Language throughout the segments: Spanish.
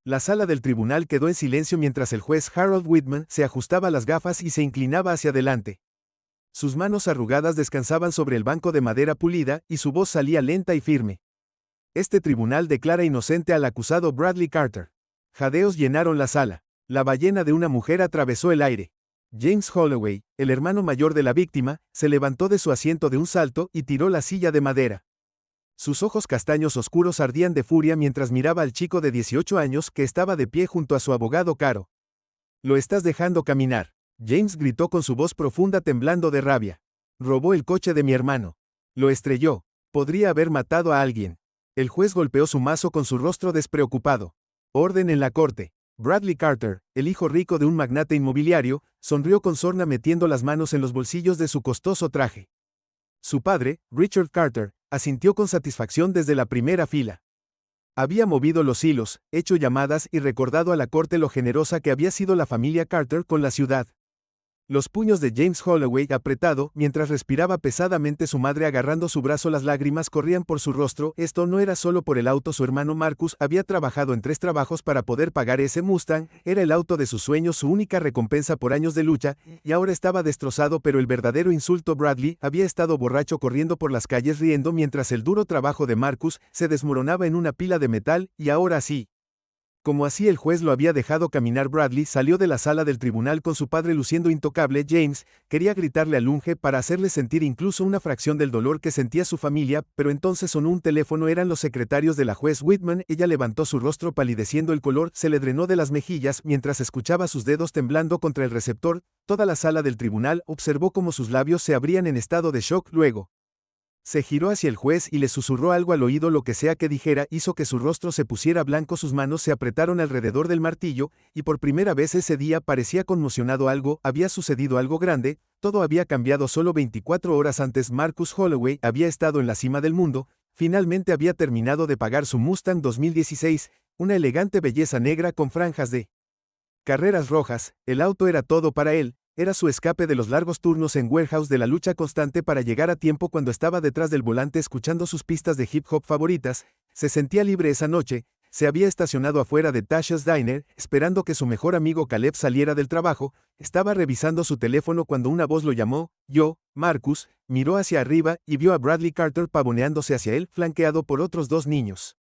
La sala del tribunal quedó en silencio mientras el juez Harold Whitman se ajustaba las gafas y se inclinaba hacia adelante. Sus manos arrugadas descansaban sobre el banco de madera pulida y su voz salía lenta y firme. Este tribunal declara inocente al acusado Bradley Carter. Jadeos llenaron la sala. La ballena de una mujer atravesó el aire. James Holloway, el hermano mayor de la víctima, se levantó de su asiento de un salto y tiró la silla de madera. Sus ojos castaños oscuros ardían de furia mientras miraba al chico de 18 años que estaba de pie junto a su abogado Caro. «Lo estás dejando caminar», James gritó con su voz profunda temblando de rabia. «Robó el coche de mi hermano. Lo estrelló. Podría haber matado a alguien». El juez golpeó su mazo con su rostro despreocupado. «Orden en la corte». Bradley Carter, el hijo rico de un magnate inmobiliario, sonrió con sorna metiendo las manos en los bolsillos de su costoso traje. Su padre, Richard Carter, asintió con satisfacción desde la primera fila. Había movido los hilos, hecho llamadas y recordado a la corte lo generosa que había sido la familia Carter con la ciudad. Los puños de James Holloway apretado, mientras respiraba pesadamente su madre agarrando su brazo, las lágrimas corrían por su rostro. Esto no era solo por el auto, su hermano Marcus había trabajado en 3 trabajos para poder pagar ese Mustang, era el auto de sus sueños, su única recompensa por años de lucha, y ahora estaba destrozado. Pero el verdadero insulto: Bradley había estado borracho corriendo por las calles riendo mientras el duro trabajo de Marcus se desmoronaba en una pila de metal, y ahora sí. Como así el juez lo había dejado caminar, Bradley salió de la sala del tribunal con su padre luciendo intocable. James quería gritarle al unge para hacerle sentir incluso una fracción del dolor que sentía su familia, pero entonces sonó un teléfono. Eran los secretarios de la juez Whitman. Ella levantó su rostro palideciendo, el color se le drenó de las mejillas mientras escuchaba sus dedos temblando contra el receptor. Toda la sala del tribunal observó cómo sus labios se abrían en estado de shock. Luego se giró hacia el juez y le susurró algo al oído. Lo que sea que dijera hizo que su rostro se pusiera blanco, sus manos se apretaron alrededor del martillo, y por primera vez ese día parecía conmocionado. Algo había sucedido, algo grande, todo había cambiado. Solo 24 horas antes Marcus Holloway había estado en la cima del mundo, finalmente había terminado de pagar su Mustang 2016, una elegante belleza negra con franjas de carreras rojas. El auto era todo para él. Era su escape de los largos turnos en warehouse, de la lucha constante para llegar a tiempo cuando estaba detrás del volante escuchando sus pistas de hip hop favoritas. Se sentía libre esa noche. Se había estacionado afuera de Tasha's Diner, esperando que su mejor amigo Caleb saliera del trabajo. Estaba revisando su teléfono cuando una voz lo llamó. Marcus, miró hacia arriba y vio a Bradley Carter pavoneándose hacia él, flanqueado por otros 2 niños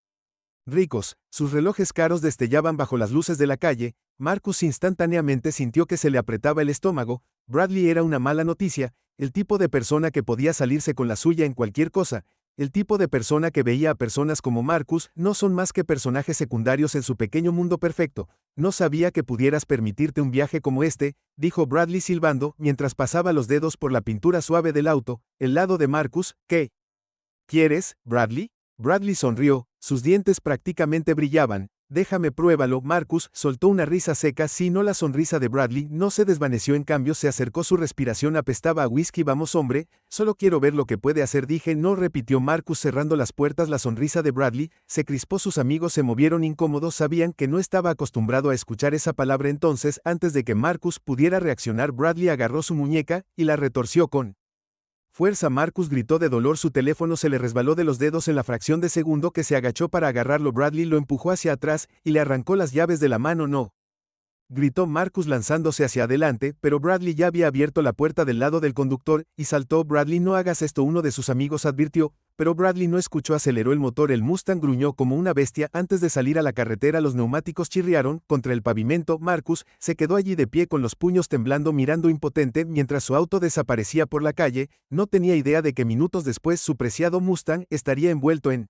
ricos. Sus relojes caros destellaban bajo las luces de la calle. Marcus instantáneamente sintió que se le apretaba el estómago. Bradley era una mala noticia, el tipo de persona que podía salirse con la suya en cualquier cosa, el tipo de persona que veía a personas como Marcus no son más que personajes secundarios en su pequeño mundo perfecto. No sabía que pudieras permitirte un viaje como este, dijo Bradley silbando mientras pasaba los dedos por la pintura suave del auto. El lado de Marcus. ¿Qué quieres, Bradley? Bradley sonrió, sus dientes prácticamente brillaban. Déjame pruébalo. Marcus soltó una risa seca. Sí, no, la sonrisa de Bradley no se desvaneció, en cambio se acercó, su respiración apestaba a whisky. Vamos, hombre, solo quiero ver lo que puede hacer, dije. No, repitió Marcus cerrando las puertas. La sonrisa de Bradley se crispó, sus amigos se movieron incómodos, sabían que no estaba acostumbrado a escuchar esa palabra. Entonces, antes de que Marcus pudiera reaccionar, Bradley agarró su muñeca y la retorció con fuerza. Marcus gritó de dolor, su teléfono se le resbaló de los dedos en la fracción de segundo que se agachó para agarrarlo. Bradley lo empujó hacia atrás y le arrancó las llaves de la mano. No, gritó Marcus lanzándose hacia adelante, pero Bradley ya había abierto la puerta del lado del conductor y saltó. Bradley, no hagas esto, uno de sus amigos advirtió, pero Bradley no escuchó. Aceleró el motor, el Mustang gruñó como una bestia antes de salir a la carretera. Los neumáticos chirriaron contra el pavimento. Marcus se quedó allí de pie con los puños temblando, mirando impotente mientras su auto desaparecía por la calle. No tenía idea de que minutos después su preciado Mustang estaría envuelto en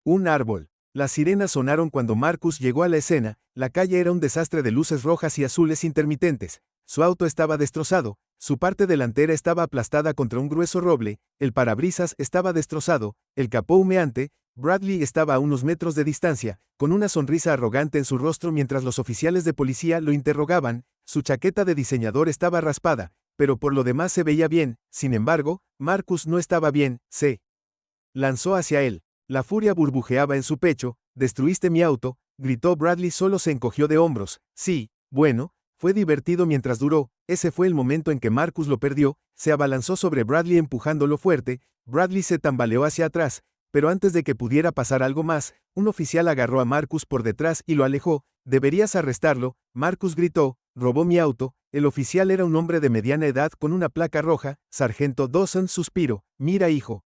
un árbol. Las sirenas sonaron cuando Marcus llegó a la escena. La calle era un desastre de luces rojas y azules intermitentes. Su auto estaba destrozado, su parte delantera estaba aplastada contra un grueso roble, el parabrisas estaba destrozado, el capó humeante. Bradley estaba a unos metros de distancia, con una sonrisa arrogante en su rostro mientras los oficiales de policía lo interrogaban. Su chaqueta de diseñador estaba raspada, pero por lo demás se veía bien. Sin embargo, Marcus no estaba bien. Se lanzó hacia él. La furia burbujeaba en su pecho. «Destruiste mi auto», gritó Bradley. Solo se encogió de hombros. «Sí, bueno, fue divertido mientras duró». Ese fue el momento en que Marcus lo perdió. Se abalanzó sobre Bradley empujándolo fuerte. Bradley se tambaleó hacia atrás, pero antes de que pudiera pasar algo más, un oficial agarró a Marcus por detrás y lo alejó. «Deberías arrestarlo», Marcus gritó, «robó mi auto». El oficial era un hombre de mediana edad con una placa roja. Sargento Dawson suspiró. «Mira, hijo.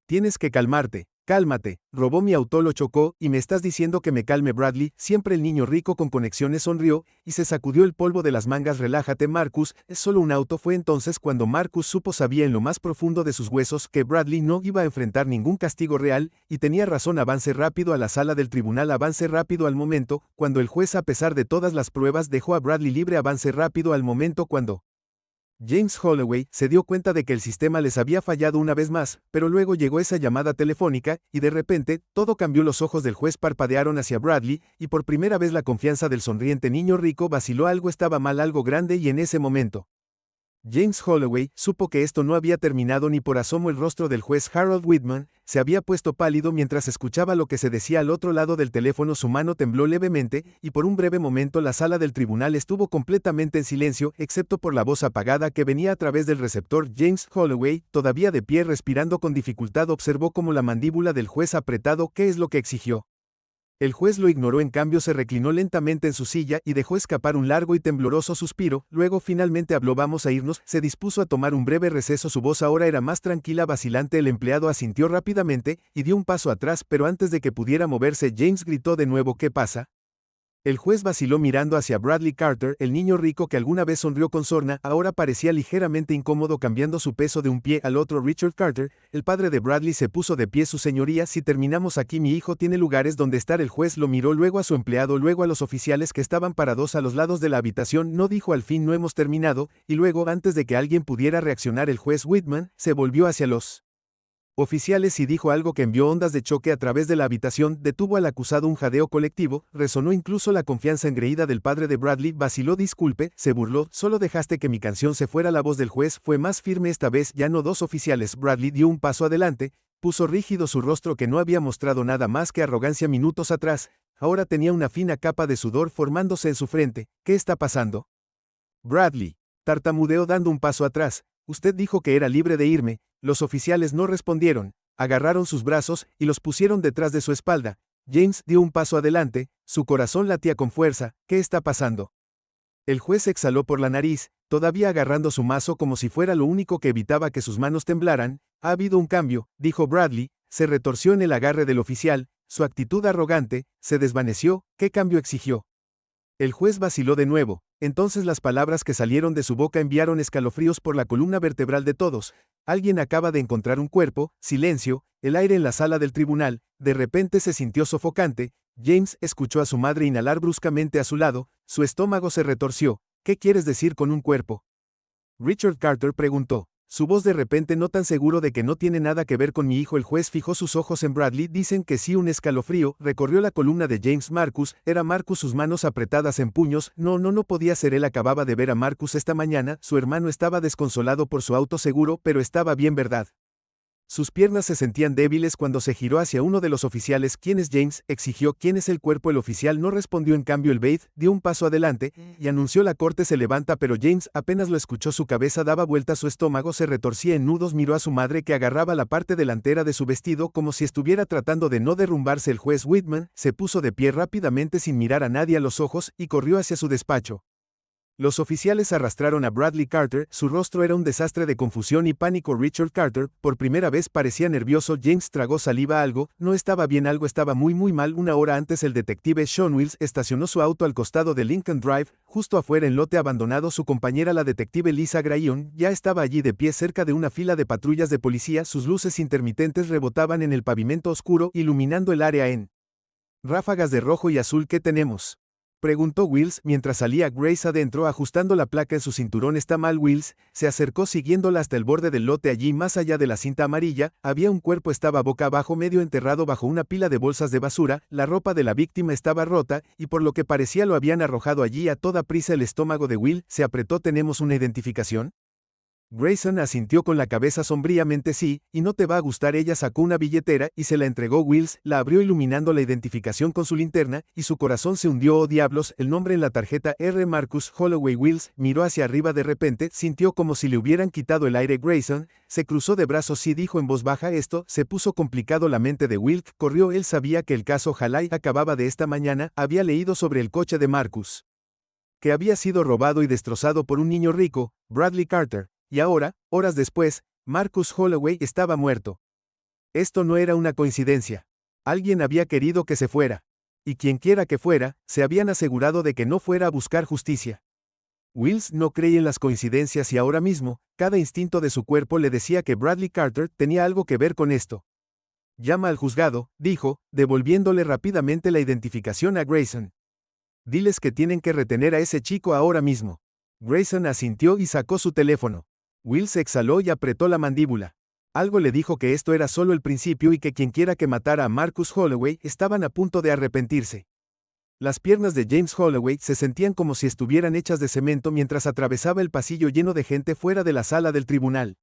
Tienes que calmarte». «Cálmate, robó mi auto, lo chocó, y me estás diciendo que me calme, Bradley». Siempre el niño rico con conexiones sonrió, y se sacudió el polvo de las mangas. «Relájate, Marcus, es solo un auto». Fue entonces cuando Marcus sabía en lo más profundo de sus huesos que Bradley no iba a enfrentar ningún castigo real, y tenía razón. Avance rápido a la sala del tribunal, avance rápido al momento, cuando el juez, a pesar de todas las pruebas, dejó a Bradley libre. Avance rápido al momento cuando James Holloway se dio cuenta de que el sistema les había fallado una vez más, pero luego llegó esa llamada telefónica, y de repente, todo cambió. Los ojos del juez parpadearon hacia Bradley, y por primera vez la confianza del sonriente niño rico vaciló. Algo estaba mal, algo grande, y en ese momento James Holloway supo que esto no había terminado ni por asomo. El rostro del juez Harold Whitman se había puesto pálido mientras escuchaba lo que se decía al otro lado del teléfono. Su mano tembló levemente, y por un breve momento la sala del tribunal estuvo completamente en silencio, excepto por la voz apagada que venía a través del receptor. James Holloway, todavía de pie respirando con dificultad, observó cómo la mandíbula del juez apretado. «¿Qué es lo que exigió?». El juez lo ignoró. En cambio, se reclinó lentamente en su silla y dejó escapar un largo y tembloroso suspiro. Luego finalmente habló. «Vamos a irnos». Se dispuso a tomar un breve receso. Su voz ahora era más tranquila, vacilante. El empleado asintió rápidamente y dio un paso atrás, pero antes de que pudiera moverse, James gritó de nuevo: «¿Qué pasa?». El juez vaciló mirando hacia Bradley Carter. El niño rico que alguna vez sonrió con sorna, ahora parecía ligeramente incómodo, cambiando su peso de un pie al otro. «Richard Carter, el padre de Bradley, se puso de pie». «Su señoría, si terminamos aquí, mi hijo tiene lugares donde estar». El juez lo miró, luego a su empleado, luego a los oficiales que estaban parados a los lados de la habitación. «No», dijo al fin, «no hemos terminado», y luego, antes de que alguien pudiera reaccionar, el juez Whitman se volvió hacia los oficiales y dijo algo que envió ondas de choque a través de la habitación. Detuvo al acusado. Un jadeo colectivo, resonó incluso la confianza engreída del padre de Bradley. «Vaciló, disculpe», se burló, «solo dejaste que mi canción se fuera». La voz del juez fue más firme esta vez. «Ya no». «Dos oficiales». Bradley dio un paso adelante, puso rígido su rostro, que no había mostrado nada más que arrogancia minutos atrás. Ahora tenía una fina capa de sudor formándose en su frente. «¿Qué está pasando?». Bradley tartamudeó dando un paso atrás. «Usted dijo que era libre de irme». Los oficiales no respondieron. Agarraron sus brazos y los pusieron detrás de su espalda. James dio un paso adelante, su corazón latía con fuerza. «¿Qué está pasando?». El juez exhaló por la nariz, todavía agarrando su mazo como si fuera lo único que evitaba que sus manos temblaran. «Ha habido un cambio», dijo Bradley. Se retorció en el agarre del oficial, su actitud arrogante se desvaneció. «¿Qué cambio exigió?». El juez vaciló de nuevo. Entonces las palabras que salieron de su boca enviaron escalofríos por la columna vertebral de todos. «Alguien acaba de encontrar un cuerpo». Silencio, el aire en la sala del tribunal, de repente se sintió sofocante. James escuchó a su madre inhalar bruscamente a su lado, su estómago se retorció. «¿Qué quieres decir con un cuerpo?». Richard Carter preguntó. Su voz de repente: «No tan seguro de que no tiene nada que ver con mi hijo». El juez fijó sus ojos en Bradley. «Dicen que sí». Un escalofrío recorrió la columna de James. «Marcus, era Marcus», sus manos apretadas en puños. No podía ser él. Acababa de ver a Marcus esta mañana. Su hermano estaba desconsolado por su auto seguro, pero estaba bien, ¿verdad?». Sus piernas se sentían débiles cuando se giró hacia uno de los oficiales. «¿Quién es James?», exigió. «¿Quién es el cuerpo?». El oficial no respondió. En cambio el Bates dio un paso adelante y anunció: «La corte se levanta». Pero James apenas lo escuchó. Su cabeza daba vueltas, su estómago se retorcía en nudos. Miró a su madre, que agarraba la parte delantera de su vestido como si estuviera tratando de no derrumbarse. El juez Whitman se puso de pie rápidamente sin mirar a nadie a los ojos y corrió hacia su despacho. Los oficiales arrastraron a Bradley Carter. Su rostro era un desastre de confusión y pánico. Richard Carter, por primera vez, parecía nervioso. James tragó saliva. Algo no estaba bien, algo estaba muy mal. Una hora antes, el detective Sean Wills estacionó su auto al costado de Lincoln Drive, justo afuera en lote abandonado. Su compañera, la detective Lisa Grayson, ya estaba allí de pie cerca de una fila de patrullas de policía. Sus luces intermitentes rebotaban en el pavimento oscuro, iluminando el área en ráfagas de rojo y azul. «¿Qué tenemos?», preguntó Wills mientras salía Grace adentro, ajustando la placa en su cinturón. «Está mal». Wills se acercó siguiéndola hasta el borde del lote. Allí, más allá de la cinta amarilla, había un cuerpo. Estaba boca abajo, medio enterrado bajo una pila de bolsas de basura. La ropa de la víctima estaba rota, y por lo que parecía lo habían arrojado allí a toda prisa. El estómago de Will se apretó. «¿Tenemos una identificación?». Grayson asintió con la cabeza sombríamente sí, y no te va a gustar. Ella sacó una billetera y se la entregó Wills, la abrió iluminando la identificación con su linterna, y su corazón se hundió. Oh diablos, el nombre en la tarjeta R. Marcus Holloway. Wills miró hacia arriba de repente, sintió como si le hubieran quitado el aire. Grayson se cruzó de brazos. Sí, dijo en voz baja. Esto se puso complicado. La mente de Wilk corrió. Él sabía que el caso Haley acababa de esta mañana, había leído sobre el coche de Marcus, que había sido robado y destrozado por un niño rico, Bradley Carter. Y ahora, horas después, Marcus Holloway estaba muerto. Esto no era una coincidencia. Alguien había querido que se fuera. Y quienquiera que fuera, se habían asegurado de que no fuera a buscar justicia. Wills no creía en las coincidencias y ahora mismo, cada instinto de su cuerpo le decía que Bradley Carter tenía algo que ver con esto. Llama al juzgado, dijo, devolviéndole rápidamente la identificación a Grayson. Diles que tienen que retener a ese chico ahora mismo. Grayson asintió y sacó su teléfono. Wills exhaló y apretó la mandíbula. Algo le dijo que esto era solo el principio y que quienquiera que matara a Marcus Holloway estaban a punto de arrepentirse. Las piernas de James Holloway se sentían como si estuvieran hechas de cemento mientras atravesaba el pasillo lleno de gente fuera de la sala del tribunal.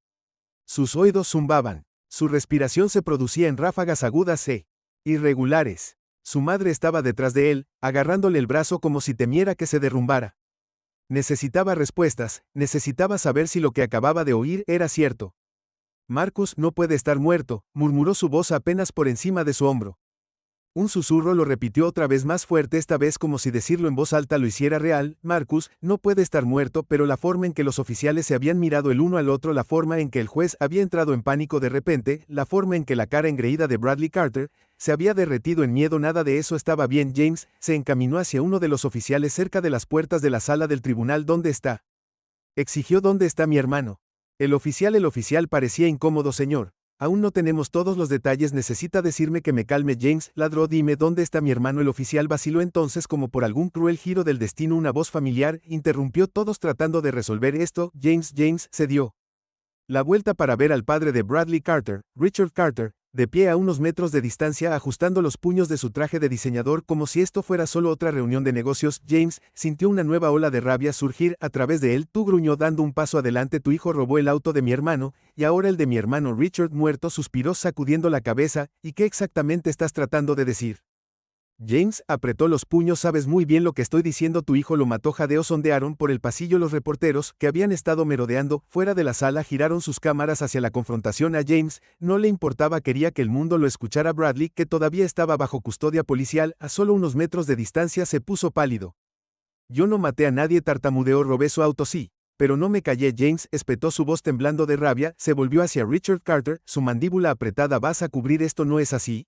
Sus oídos zumbaban. Su respiración se producía en ráfagas agudas e irregulares. Su madre estaba detrás de él, agarrándole el brazo como si temiera que se derrumbara. Necesitaba respuestas, necesitaba saber si lo que acababa de oír era cierto. Marcus no puede estar muerto, murmuró su voz apenas por encima de su hombro. Un susurro lo repitió otra vez más fuerte, esta vez como si decirlo en voz alta lo hiciera real. Marcus no puede estar muerto, pero la forma en que los oficiales se habían mirado el uno al otro, la forma en que el juez había entrado en pánico de repente, la forma en que la cara engreída de Bradley Carter se había derretido en miedo, nada de eso estaba bien. James se encaminó hacia uno de los oficiales cerca de las puertas de la sala del tribunal. ¿Dónde está?, exigió. ¿Dónde está mi hermano? El oficial parecía incómodo. Señor, aún no tenemos todos los detalles. Necesita decirme que me calme. James ladró. Dime dónde está mi hermano. El oficial vaciló. Entonces, como por algún cruel giro del destino, una voz familiar interrumpió. Todos tratando de resolver esto. James se dio la vuelta para ver al padre de Bradley Carter, Richard Carter, de pie a unos metros de distancia, ajustando los puños de su traje de diseñador como si esto fuera solo otra reunión de negocios. James sintió una nueva ola de rabia surgir a través de él. Tú, gruñó dando un paso adelante. Tu hijo robó el auto de mi hermano, y ahora el de mi hermano Richard muerto. Suspiró sacudiendo la cabeza. ¿Y qué exactamente estás tratando de decir? James apretó los puños. Sabes muy bien lo que estoy diciendo. Tu hijo lo mató. Jadeó. Sondearon por el pasillo. Los reporteros, que habían estado merodeando fuera de la sala, giraron sus cámaras hacia la confrontación. A James no le importaba, quería que el mundo lo escuchara. Bradley, que todavía estaba bajo custodia policial, a solo unos metros de distancia, se puso pálido. Yo no maté a nadie, tartamudeó. Robé su auto, sí, pero no me callé. James espetó, su voz temblando de rabia. Se volvió hacia Richard Carter, su mandíbula apretada. ¿Vas a cubrir esto? ¿No es así?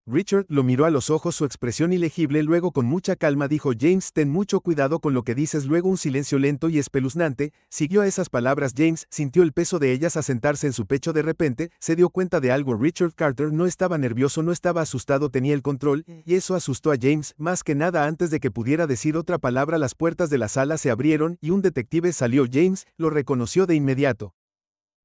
Richard lo miró a los ojos, su expresión ilegible. Luego, con mucha calma, dijo: James, ten mucho cuidado con lo que dices. Luego un silencio lento y espeluznante siguió a esas palabras. James sintió el peso de ellas asentarse en su pecho. De repente, se dio cuenta de algo. Richard Carter no estaba nervioso, no estaba asustado, tenía el control, y eso asustó a James. Más que nada, antes de que pudiera decir otra palabra, las puertas de la sala se abrieron y un detective salió. James lo reconoció de inmediato.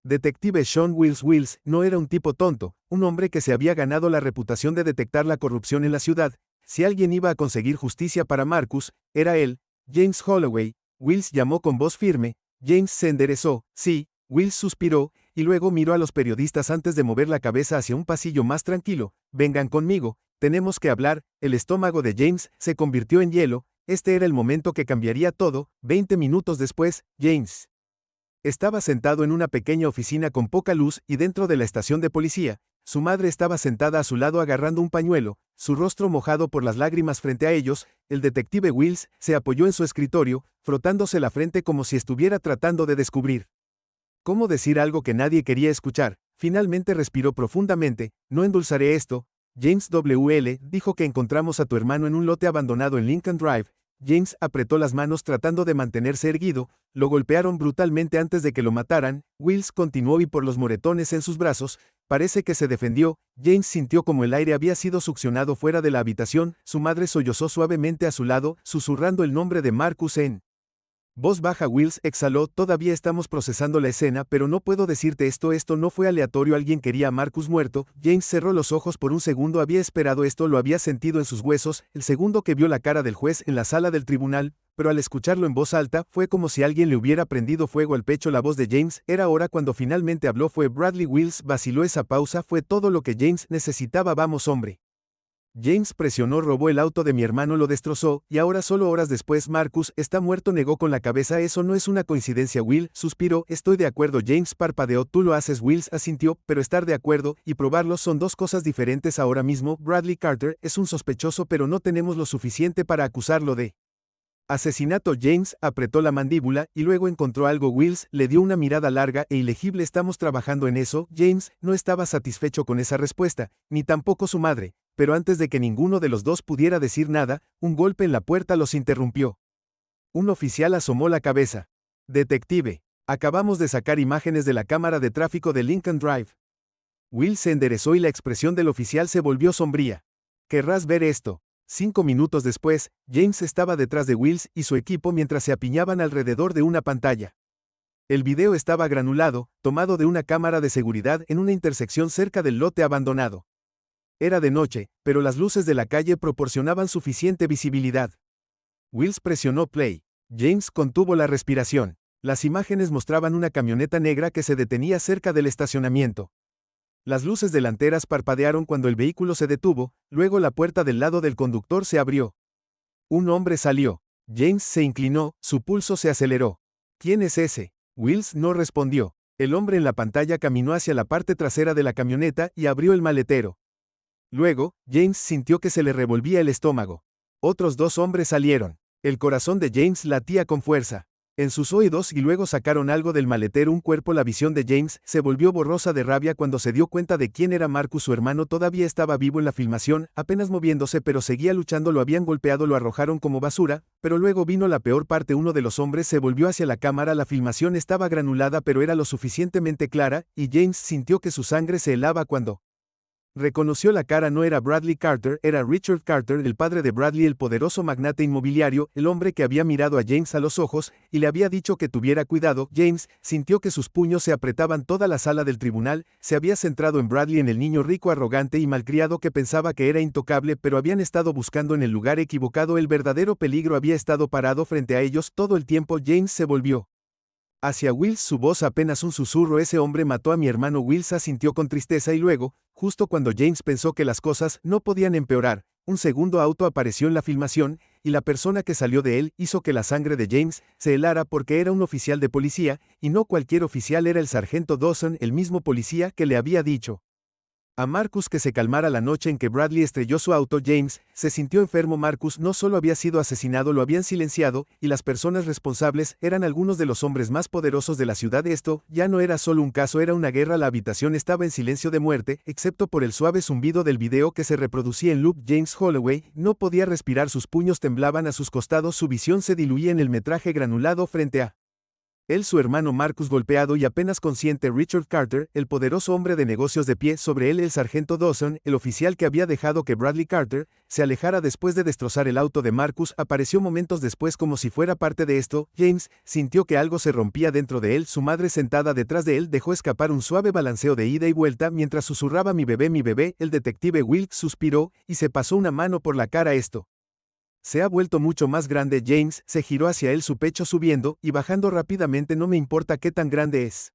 Detective Sean Wills. Wills no era un tipo tonto, un hombre que se había ganado la reputación de detectar la corrupción en la ciudad. Si alguien iba a conseguir justicia para Marcus, era él. James Holloway. Wills llamó con voz firme. James se enderezó. Sí. Wills suspiró, y luego miró a los periodistas antes de mover la cabeza hacia un pasillo más tranquilo. Vengan conmigo, tenemos que hablar. El estómago de James se convirtió en hielo. Este era el momento que cambiaría todo. 20 minutos después, James estaba sentado en una pequeña oficina con poca luz y dentro de la estación de policía. Su madre estaba sentada a su lado agarrando un pañuelo, su rostro mojado por las lágrimas. Frente a ellos, el detective Wills se apoyó en su escritorio, frotándose la frente como si estuviera tratando de descubrir cómo decir algo que nadie quería escuchar. Finalmente respiró profundamente. No endulzaré esto. James dijo que encontramos a tu hermano en un lote abandonado en Lincoln Drive. James apretó las manos tratando de mantenerse erguido. Lo golpearon brutalmente antes de que lo mataran. Wills continuó, y por los moretones en sus brazos, parece que se defendió. James sintió como el aire había sido succionado fuera de la habitación. Su madre sollozó suavemente a su lado, susurrando el nombre de Marcus en voz baja. Wills exhaló: todavía estamos procesando la escena, pero no puedo decirte esto no fue aleatorio. Alguien quería a Marcus muerto. James cerró los ojos por un segundo. Había esperado esto, lo había sentido en sus huesos. El segundo que vio la cara del juez en la sala del tribunal, pero al escucharlo en voz alta, fue como si alguien le hubiera prendido fuego al pecho. La voz de James era ahora cuando finalmente habló. Fue Bradley. Wills vaciló. Esa pausa fue todo lo que James necesitaba. Vamos, hombre. James presionó. Robó el auto de mi hermano, lo destrozó, y ahora solo horas después Marcus está muerto. Negó con la cabeza. Eso no es una coincidencia. Will suspiró. Estoy de acuerdo. James parpadeó. Tú lo haces. Wills asintió, pero estar de acuerdo y probarlo son dos cosas diferentes. Ahora mismo, Bradley Carter es un sospechoso, pero no tenemos lo suficiente para acusarlo de asesinato. James apretó la mandíbula y luego encontró algo. Wills le dio una mirada larga e ilegible. Estamos trabajando en eso. James no estaba satisfecho con esa respuesta, ni tampoco su madre, pero antes de que ninguno de los dos pudiera decir nada, un golpe en la puerta los interrumpió. Un oficial asomó la cabeza. Detective, acabamos de sacar imágenes de la cámara de tráfico de Lincoln Drive. Will se enderezó y la expresión del oficial se volvió sombría. ¿Querrás ver esto? 5 minutos después, James estaba detrás de Wills y su equipo mientras se apiñaban alrededor de una pantalla. El video estaba granulado, tomado de una cámara de seguridad en una intersección cerca del lote abandonado. Era de noche, pero las luces de la calle proporcionaban suficiente visibilidad. Wills presionó play. James contuvo la respiración. Las imágenes mostraban una camioneta negra que se detenía cerca del estacionamiento. Las luces delanteras parpadearon cuando el vehículo se detuvo, luego la puerta del lado del conductor se abrió. Un hombre salió. James se inclinó, su pulso se aceleró. ¿Quién es ese? Wills no respondió. El hombre en la pantalla caminó hacia la parte trasera de la camioneta y abrió el maletero. Luego, James sintió que se le revolvía el estómago. Otros 2 hombres salieron. El corazón de James latía con fuerza en sus oídos y luego sacaron algo del maletero. Un cuerpo. La visión de James se volvió borrosa de rabia cuando se dio cuenta de quién era Marcus. Su hermano todavía estaba vivo en la filmación, apenas moviéndose, pero seguía luchando. Lo habían golpeado, lo arrojaron como basura, pero luego vino la peor parte. Uno de los hombres se volvió hacia la cámara. La filmación estaba granulada, pero era lo suficientemente clara, y James sintió que su sangre se helaba cuando reconoció la cara. No era Bradley Carter, era Richard Carter, el padre de Bradley, el poderoso magnate inmobiliario, el hombre que había mirado a James a los ojos y le había dicho que tuviera cuidado. James sintió que sus puños se apretaban. Toda la sala del tribunal se había centrado en Bradley, en el niño rico, arrogante y malcriado que pensaba que era intocable, pero habían estado buscando en el lugar equivocado. El verdadero peligro había estado parado frente a ellos todo el tiempo. James se volvió hacia Wills, su voz apenas un susurro. Ese hombre mató a mi hermano. Wills asintió con tristeza y luego, justo cuando James pensó que las cosas no podían empeorar, un segundo auto apareció en la filmación, y la persona que salió de él hizo que la sangre de James se helara porque era un oficial de policía, y no cualquier oficial. Era el sargento Dawson, el mismo policía que le había dicho a Marcus que se calmara la noche en que Bradley estrelló su auto. James se sintió enfermo. Marcus no solo había sido asesinado, lo habían silenciado, y las personas responsables eran algunos de los hombres más poderosos de la ciudad. Esto ya no era solo un caso, era una guerra. La habitación estaba en silencio de muerte, excepto por el suave zumbido del video que se reproducía en loop. James Holloway no podía respirar, sus puños temblaban a sus costados, su visión se diluía en el metraje granulado frente a él. Su hermano Marcus golpeado y apenas consciente. Richard Carter, el poderoso hombre de negocios de pie. Sobre él el sargento Dawson, el oficial que había dejado que Bradley Carter se alejara después de destrozar el auto de Marcus. Apareció momentos después como si fuera parte de esto. James sintió que algo se rompía dentro de él. Su madre sentada detrás de él dejó escapar un suave balanceo de ida y vuelta mientras susurraba mi bebé, mi bebé. El detective Wilkes suspiró y se pasó una mano por la cara. Esto se ha vuelto mucho más grande. James se giró hacia él, su pecho subiendo y bajando rápidamente. No me importa qué tan grande es.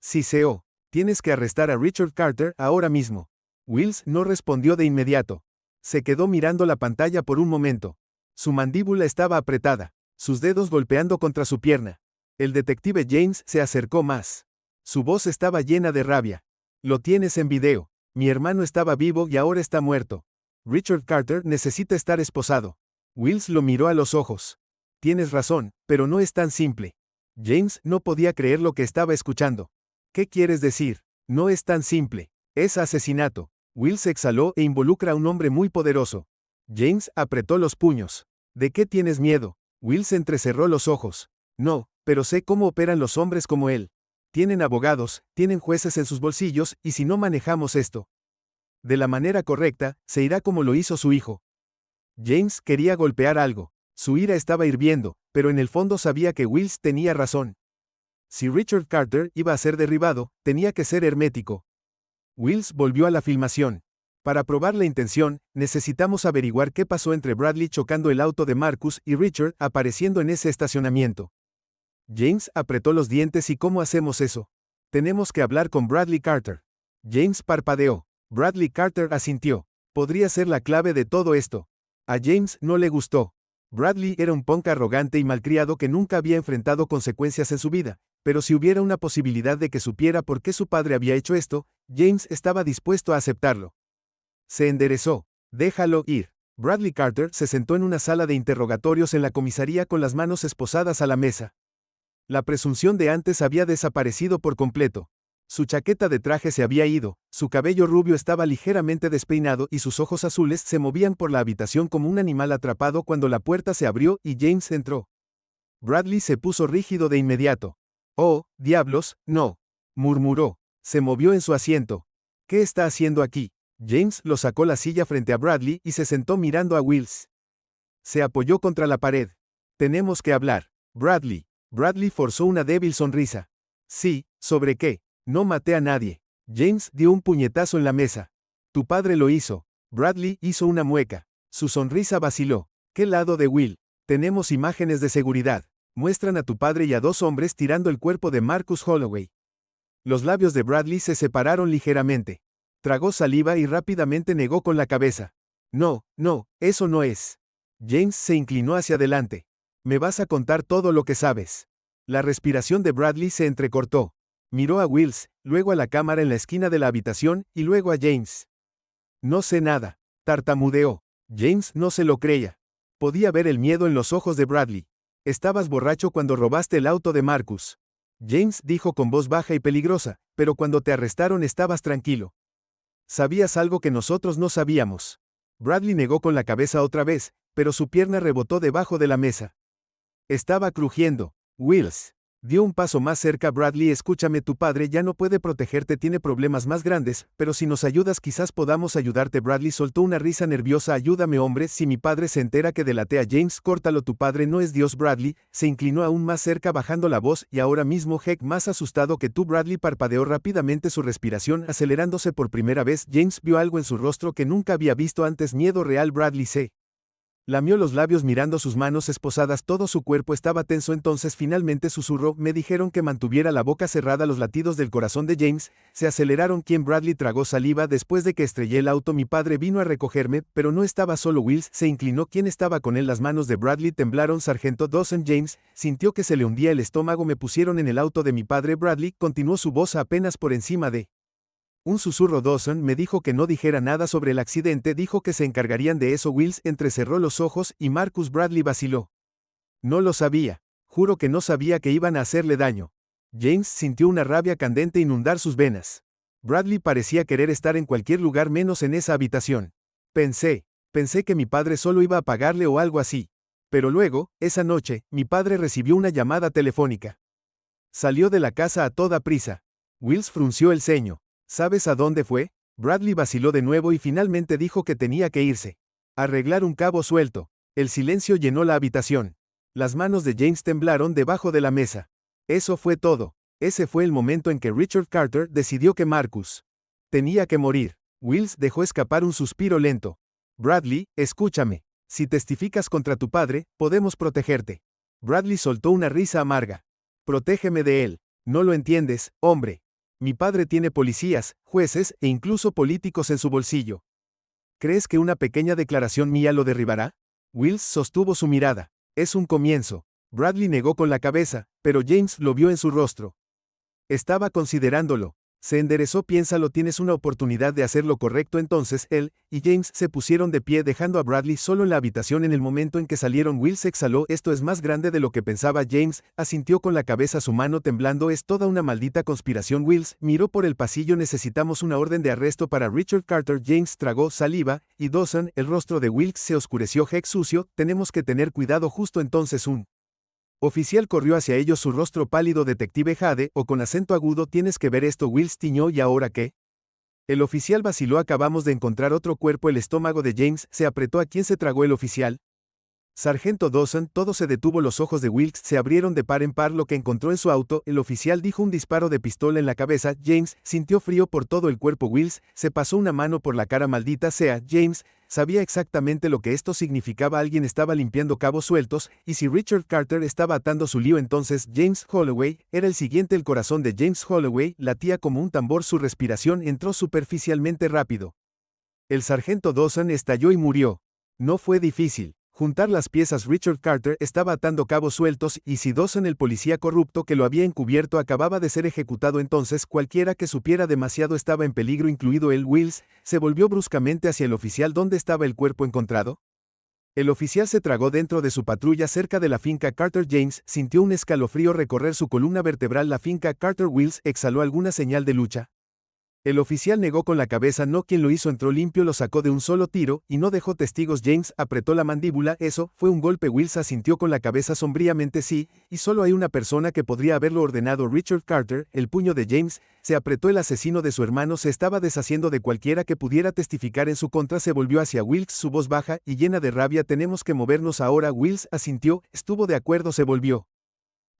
Siseó. Tienes que arrestar a Richard Carter ahora mismo. Wills no respondió de inmediato. Se quedó mirando la pantalla por un momento. Su mandíbula estaba apretada, sus dedos golpeando contra su pierna. El detective James se acercó más. Su voz estaba llena de rabia. Lo tienes en video. Mi hermano estaba vivo y ahora está muerto. Richard Carter necesita estar esposado. Wills lo miró a los ojos. Tienes razón, pero no es tan simple. James no podía creer lo que estaba escuchando. ¿Qué quieres decir? No es tan simple. Es asesinato. Wills exhaló e involucra a un hombre muy poderoso. James apretó los puños. ¿De qué tienes miedo? Wills entrecerró los ojos. No, pero sé cómo operan los hombres como él. Tienen abogados, tienen jueces en sus bolsillos, y si no manejamos esto de la manera correcta, se irá como lo hizo su hijo. James quería golpear algo. Su ira estaba hirviendo, pero en el fondo sabía que Wills tenía razón. Si Richard Carter iba a ser derribado, tenía que ser hermético. Wills volvió a la filmación. Para probar la intención, necesitamos averiguar qué pasó entre Bradley chocando el auto de Marcus y Richard apareciendo en ese estacionamiento. James apretó los dientes. ¿Y cómo hacemos eso? Tenemos que hablar con Bradley Carter. James parpadeó. Bradley Carter asintió. Podría ser la clave de todo esto. A James no le gustó. Bradley era un punk arrogante y malcriado que nunca había enfrentado consecuencias en su vida, pero si hubiera una posibilidad de que supiera por qué su padre había hecho esto, James estaba dispuesto a aceptarlo. Se enderezó. Déjalo ir. Bradley Carter se sentó en una sala de interrogatorios en la comisaría con las manos esposadas a la mesa. La presunción de antes había desaparecido por completo. Su chaqueta de traje se había ido, su cabello rubio estaba ligeramente despeinado y sus ojos azules se movían por la habitación como un animal atrapado cuando la puerta se abrió y James entró. Bradley se puso rígido de inmediato. «Oh, diablos, no», murmuró. Se movió en su asiento. «¿Qué está haciendo aquí?» James lo sacó la silla frente a Bradley y se sentó mirando a Wills. Se apoyó contra la pared. «Tenemos que hablar, Bradley». Bradley forzó una débil sonrisa. «Sí, ¿sobre qué?» «No maté a nadie». James dio un puñetazo en la mesa. «Tu padre lo hizo». Bradley hizo una mueca. Su sonrisa vaciló. «¿Qué lado de Will?» «Tenemos imágenes de seguridad. Muestran a tu padre y a dos hombres tirando el cuerpo de Marcus Holloway». Los labios de Bradley se separaron ligeramente. Tragó saliva y rápidamente negó con la cabeza. «No, no, eso no es». James se inclinó hacia adelante. «Me vas a contar todo lo que sabes». La respiración de Bradley se entrecortó. Miró a Wills, luego a la cámara en la esquina de la habitación y luego a James. «No sé nada», tartamudeó. James no se lo creía. Podía ver el miedo en los ojos de Bradley. «Estabas borracho cuando robaste el auto de Marcus». James dijo con voz baja y peligrosa, «pero cuando te arrestaron estabas tranquilo. Sabías algo que nosotros no sabíamos». Bradley negó con la cabeza otra vez, pero su pierna rebotó debajo de la mesa. Estaba crujiendo. Wills dio un paso más cerca. «Bradley, escúchame, tu padre ya no puede protegerte, tiene problemas más grandes, pero si nos ayudas quizás podamos ayudarte». Bradley soltó una risa nerviosa. «Ayúdame, hombre, si mi padre se entera que delaté a James, córtalo, tu padre no es Dios». Bradley se inclinó aún más cerca bajando la voz. «Y ahora mismo Heck, más asustado que tú». Bradley parpadeó rápidamente, su respiración acelerándose por primera vez. James vio algo en su rostro que nunca había visto antes, miedo real. Bradley se lamió los labios mirando sus manos esposadas, todo su cuerpo estaba tenso. Entonces finalmente susurró: «Me dijeron que mantuviera la boca cerrada». Los latidos del corazón de James se aceleraron. «¿Quién?» Bradley tragó saliva. «Después de que estrellé el auto, mi padre vino a recogerme, pero no estaba solo». Wills se inclinó. «¿Quién estaba con él?» Las manos de Bradley temblaron. «Sargento Dawson». James sintió que se le hundía el estómago. «Me pusieron en el auto de mi padre». Bradley continuó, su voz apenas por encima de un susurro. «Dawson me dijo que no dijera nada sobre el accidente, dijo que se encargarían de eso». Wills entrecerró los ojos y Marcus. Bradley vaciló. «No lo sabía. Juro que no sabía que iban a hacerle daño». James sintió una rabia candente inundar sus venas. Bradley parecía querer estar en cualquier lugar menos en esa habitación. Pensé que mi padre solo iba a pagarle o algo así. Pero luego, esa noche, mi padre recibió una llamada telefónica. Salió de la casa a toda prisa». Wills frunció el ceño. «¿Sabes a dónde fue?» Bradley vaciló de nuevo y finalmente dijo que tenía que irse. Arreglar un cabo suelto. El silencio llenó la habitación. Las manos de James temblaron debajo de la mesa. Eso fue todo. Ese fue el momento en que Richard Carter decidió que Marcus tenía que morir. Wills dejó escapar un suspiro lento. «Bradley, escúchame. Si testificas contra tu padre, podemos protegerte». Bradley soltó una risa amarga. «Protégeme de él. No lo entiendes, hombre. Mi padre tiene policías, jueces e incluso políticos en su bolsillo. ¿Crees que una pequeña declaración mía lo derribará?» Wills sostuvo su mirada. «Es un comienzo». Bradley negó con la cabeza, pero James lo vio en su rostro. Estaba considerándolo. Se enderezó. «Piénsalo, tienes una oportunidad de hacer lo correcto». Entonces él y James se pusieron de pie dejando a Bradley solo en la habitación. En el momento en que salieron, Wills exhaló. «Esto es más grande de lo que pensaba». James asintió con la cabeza, su mano temblando. «Es toda una maldita conspiración». Wills miró por el pasillo. «Necesitamos una orden de arresto para Richard Carter». James tragó saliva y Dawson, el rostro de Wills se oscureció. «Heck, sucio, tenemos que tener cuidado». Justo entonces un oficial corrió hacia ellos, su rostro pálido. «Detective Jade», o con acento agudo, «tienes que ver esto». Wills tiñó. «¿Y ahora qué?» El oficial vaciló. «Acabamos de encontrar otro cuerpo». El estómago de James se apretó. ¿A quién se tragó el oficial? Sargento Dawson, todo se detuvo, los ojos de Wilkes se abrieron de par en par lo que encontró en su auto, el oficial dijo un disparo de pistola en la cabeza, James sintió frío por todo el cuerpo, Wilkes se pasó una mano por la cara, maldita sea, James sabía exactamente lo que esto significaba, alguien estaba limpiando cabos sueltos, y si Richard Carter estaba atando su lío entonces James Holloway era el siguiente, el corazón de James Holloway latía como un tambor, su respiración entró superficialmente rápido. El sargento Dawson estalló y murió. No fue difícil juntar las piezas, Richard Carter estaba atando cabos sueltos y si Dawson, el policía corrupto que lo había encubierto, acababa de ser ejecutado, entonces cualquiera que supiera demasiado estaba en peligro, incluido él. Wills se volvió bruscamente hacia el oficial. ¿Dónde estaba el cuerpo encontrado? El oficial se tragó dentro de su patrulla cerca de la finca Carter. James sintió un escalofrío recorrer su columna vertebral. La finca Carter. Wills exhaló alguna señal de lucha. El oficial negó con la cabeza. No, quien lo hizo entró limpio, lo sacó de un solo tiro, y no dejó testigos. James apretó la mandíbula. Eso fue un golpe. Wills asintió con la cabeza sombríamente. Sí, y solo hay una persona que podría haberlo ordenado, Richard Carter. El puño de James se apretó. El asesino de su hermano se estaba deshaciendo de cualquiera que pudiera testificar en su contra. Se volvió hacia Wilkes, su voz baja y llena de rabia. Tenemos que movernos ahora. Wills asintió, estuvo de acuerdo. Se volvió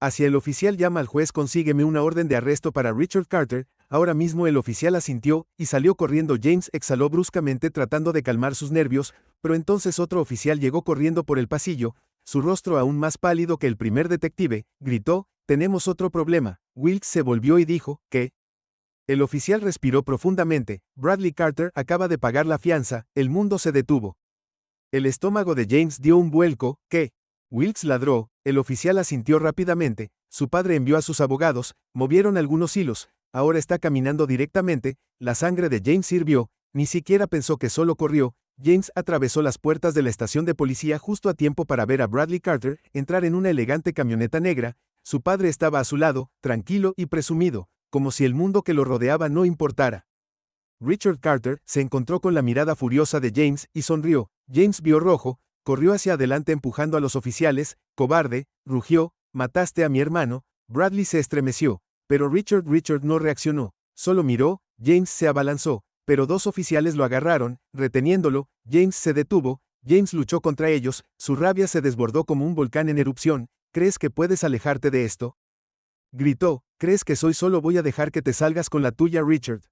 hacia el oficial. Llama al juez, consígueme una orden de arresto para Richard Carter. Ahora mismo. El oficial asintió y salió corriendo. James exhaló bruscamente tratando de calmar sus nervios, pero entonces otro oficial llegó corriendo por el pasillo, su rostro aún más pálido que el primer detective, gritó, tenemos otro problema. Wilkes se volvió y dijo, ¿qué? El oficial respiró profundamente, Bradley Carter acaba de pagar la fianza. El mundo se detuvo. El estómago de James dio un vuelco. ¿Qué? Wilkes ladró, el oficial asintió rápidamente, su padre envió a sus abogados, movieron algunos hilos, ahora está caminando directamente, la sangre de James hirvió, ni siquiera pensó que solo corrió. James atravesó las puertas de la estación de policía justo a tiempo para ver a Bradley Carter entrar en una elegante camioneta negra. Su padre estaba a su lado, tranquilo y presumido, como si el mundo que lo rodeaba no importara. Richard Carter se encontró con la mirada furiosa de James y sonrió. James vio rojo, corrió hacia adelante empujando a los oficiales. Cobarde, rugió, mataste a mi hermano. Bradley se estremeció, pero Richard no reaccionó, solo miró. James se abalanzó, pero dos oficiales lo agarraron, reteniéndolo. James se detuvo, James luchó contra ellos, su rabia se desbordó como un volcán en erupción. ¿Crees que puedes alejarte de esto? Gritó, ¿crees que soy solo? Voy a dejar que te salgas con la tuya, Richard.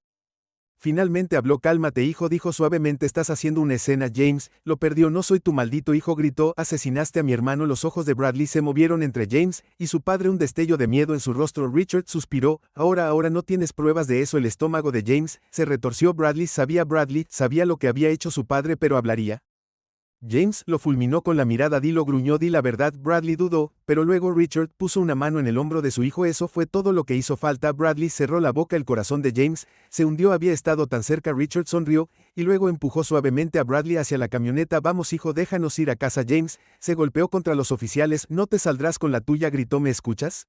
Finalmente habló. Cálmate, hijo, dijo suavemente. Estás haciendo una escena. James lo perdió. No soy tu maldito hijo, gritó. Asesinaste a mi hermano. Los ojos de Bradley se movieron entre James y su padre, un destello de miedo en su rostro. Richard suspiró. Ahora no tienes pruebas de eso. El estómago de James se retorció. Bradley sabía lo que había hecho su padre, pero hablaría. James lo fulminó con la mirada. Dilo, gruñó, di la verdad. Bradley dudó, pero luego Richard puso una mano en el hombro de su hijo. Eso fue todo lo que hizo falta. Bradley cerró la boca. El corazón de James se hundió. Había estado tan cerca. Richard sonrió y luego empujó suavemente a Bradley hacia la camioneta. Vamos, hijo, déjanos ir a casa. James se golpeó contra los oficiales. No te saldrás con la tuya, gritó. ¿Me escuchas?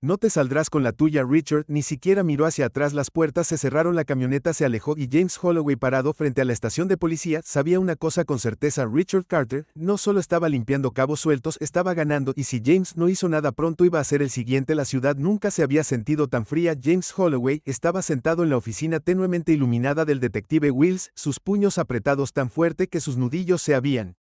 No te saldrás con la tuya. Richard ni siquiera miró hacia atrás. Las puertas se cerraron, la camioneta se alejó y James Holloway, parado frente a la estación de policía, sabía una cosa con certeza. Richard Carter no solo estaba limpiando cabos sueltos, estaba ganando, y si James no hizo nada pronto iba a ser el siguiente. La ciudad nunca se había sentido tan fría. James Holloway estaba sentado en la oficina tenuemente iluminada del detective Wills, sus puños apretados tan fuerte que sus nudillos se habían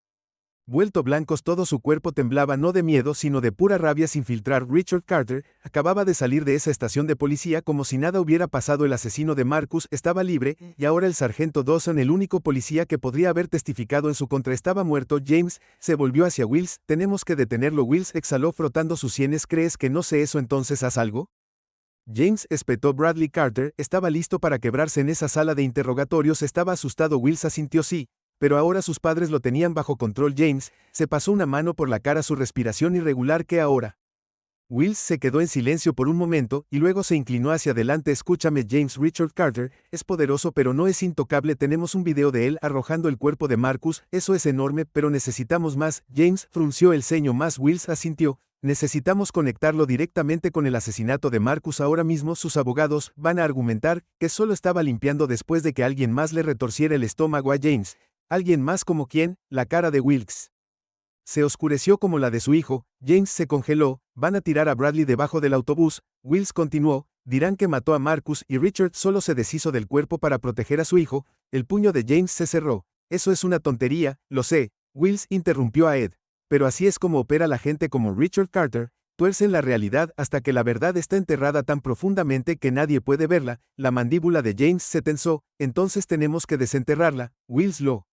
vuelto blancos. Todo su cuerpo temblaba, no de miedo sino de pura rabia. Sin filtrar, Richard Carter acababa de salir de esa estación de policía como si nada hubiera pasado. El asesino de Marcus estaba libre, y ahora el sargento Dawson, el único policía que podría haber testificado en su contra, estaba muerto. James se volvió hacia Wills. Tenemos que detenerlo. Wills exhaló frotando sus sienes. ¿Crees que no sé eso? Entonces haz algo. James espetó. Bradley Carter estaba listo para quebrarse en esa sala de interrogatorios. Estaba asustado. Wills asintió sí, pero ahora sus padres lo tenían bajo control. James se pasó una mano por la cara, su respiración irregular. ¿Qué ahora? Wills se quedó en silencio por un momento, y luego se inclinó hacia adelante. Escúchame, James. Richard Carter es poderoso pero no es intocable. Tenemos un video de él arrojando el cuerpo de Marcus. Eso es enorme, pero necesitamos más. James frunció el ceño. Más. Wills asintió. Necesitamos conectarlo directamente con el asesinato de Marcus ahora mismo. Sus abogados van a argumentar que solo estaba limpiando después de que alguien más le retorciera el estómago a James. ¿Alguien más? ¿Como quién? La cara de Wilkes se oscureció como la de su hijo. James se congeló. Van a tirar a Bradley debajo del autobús. Wills continuó. Dirán que mató a Marcus y Richard solo se deshizo del cuerpo para proteger a su hijo. El puño de James se cerró. Eso es una tontería, lo sé. Wills interrumpió a Ed. Pero así es como opera la gente como Richard Carter, tuercen la realidad hasta que la verdad está enterrada tan profundamente que nadie puede verla. La mandíbula de James se tensó, entonces tenemos que desenterrarla. Wills lo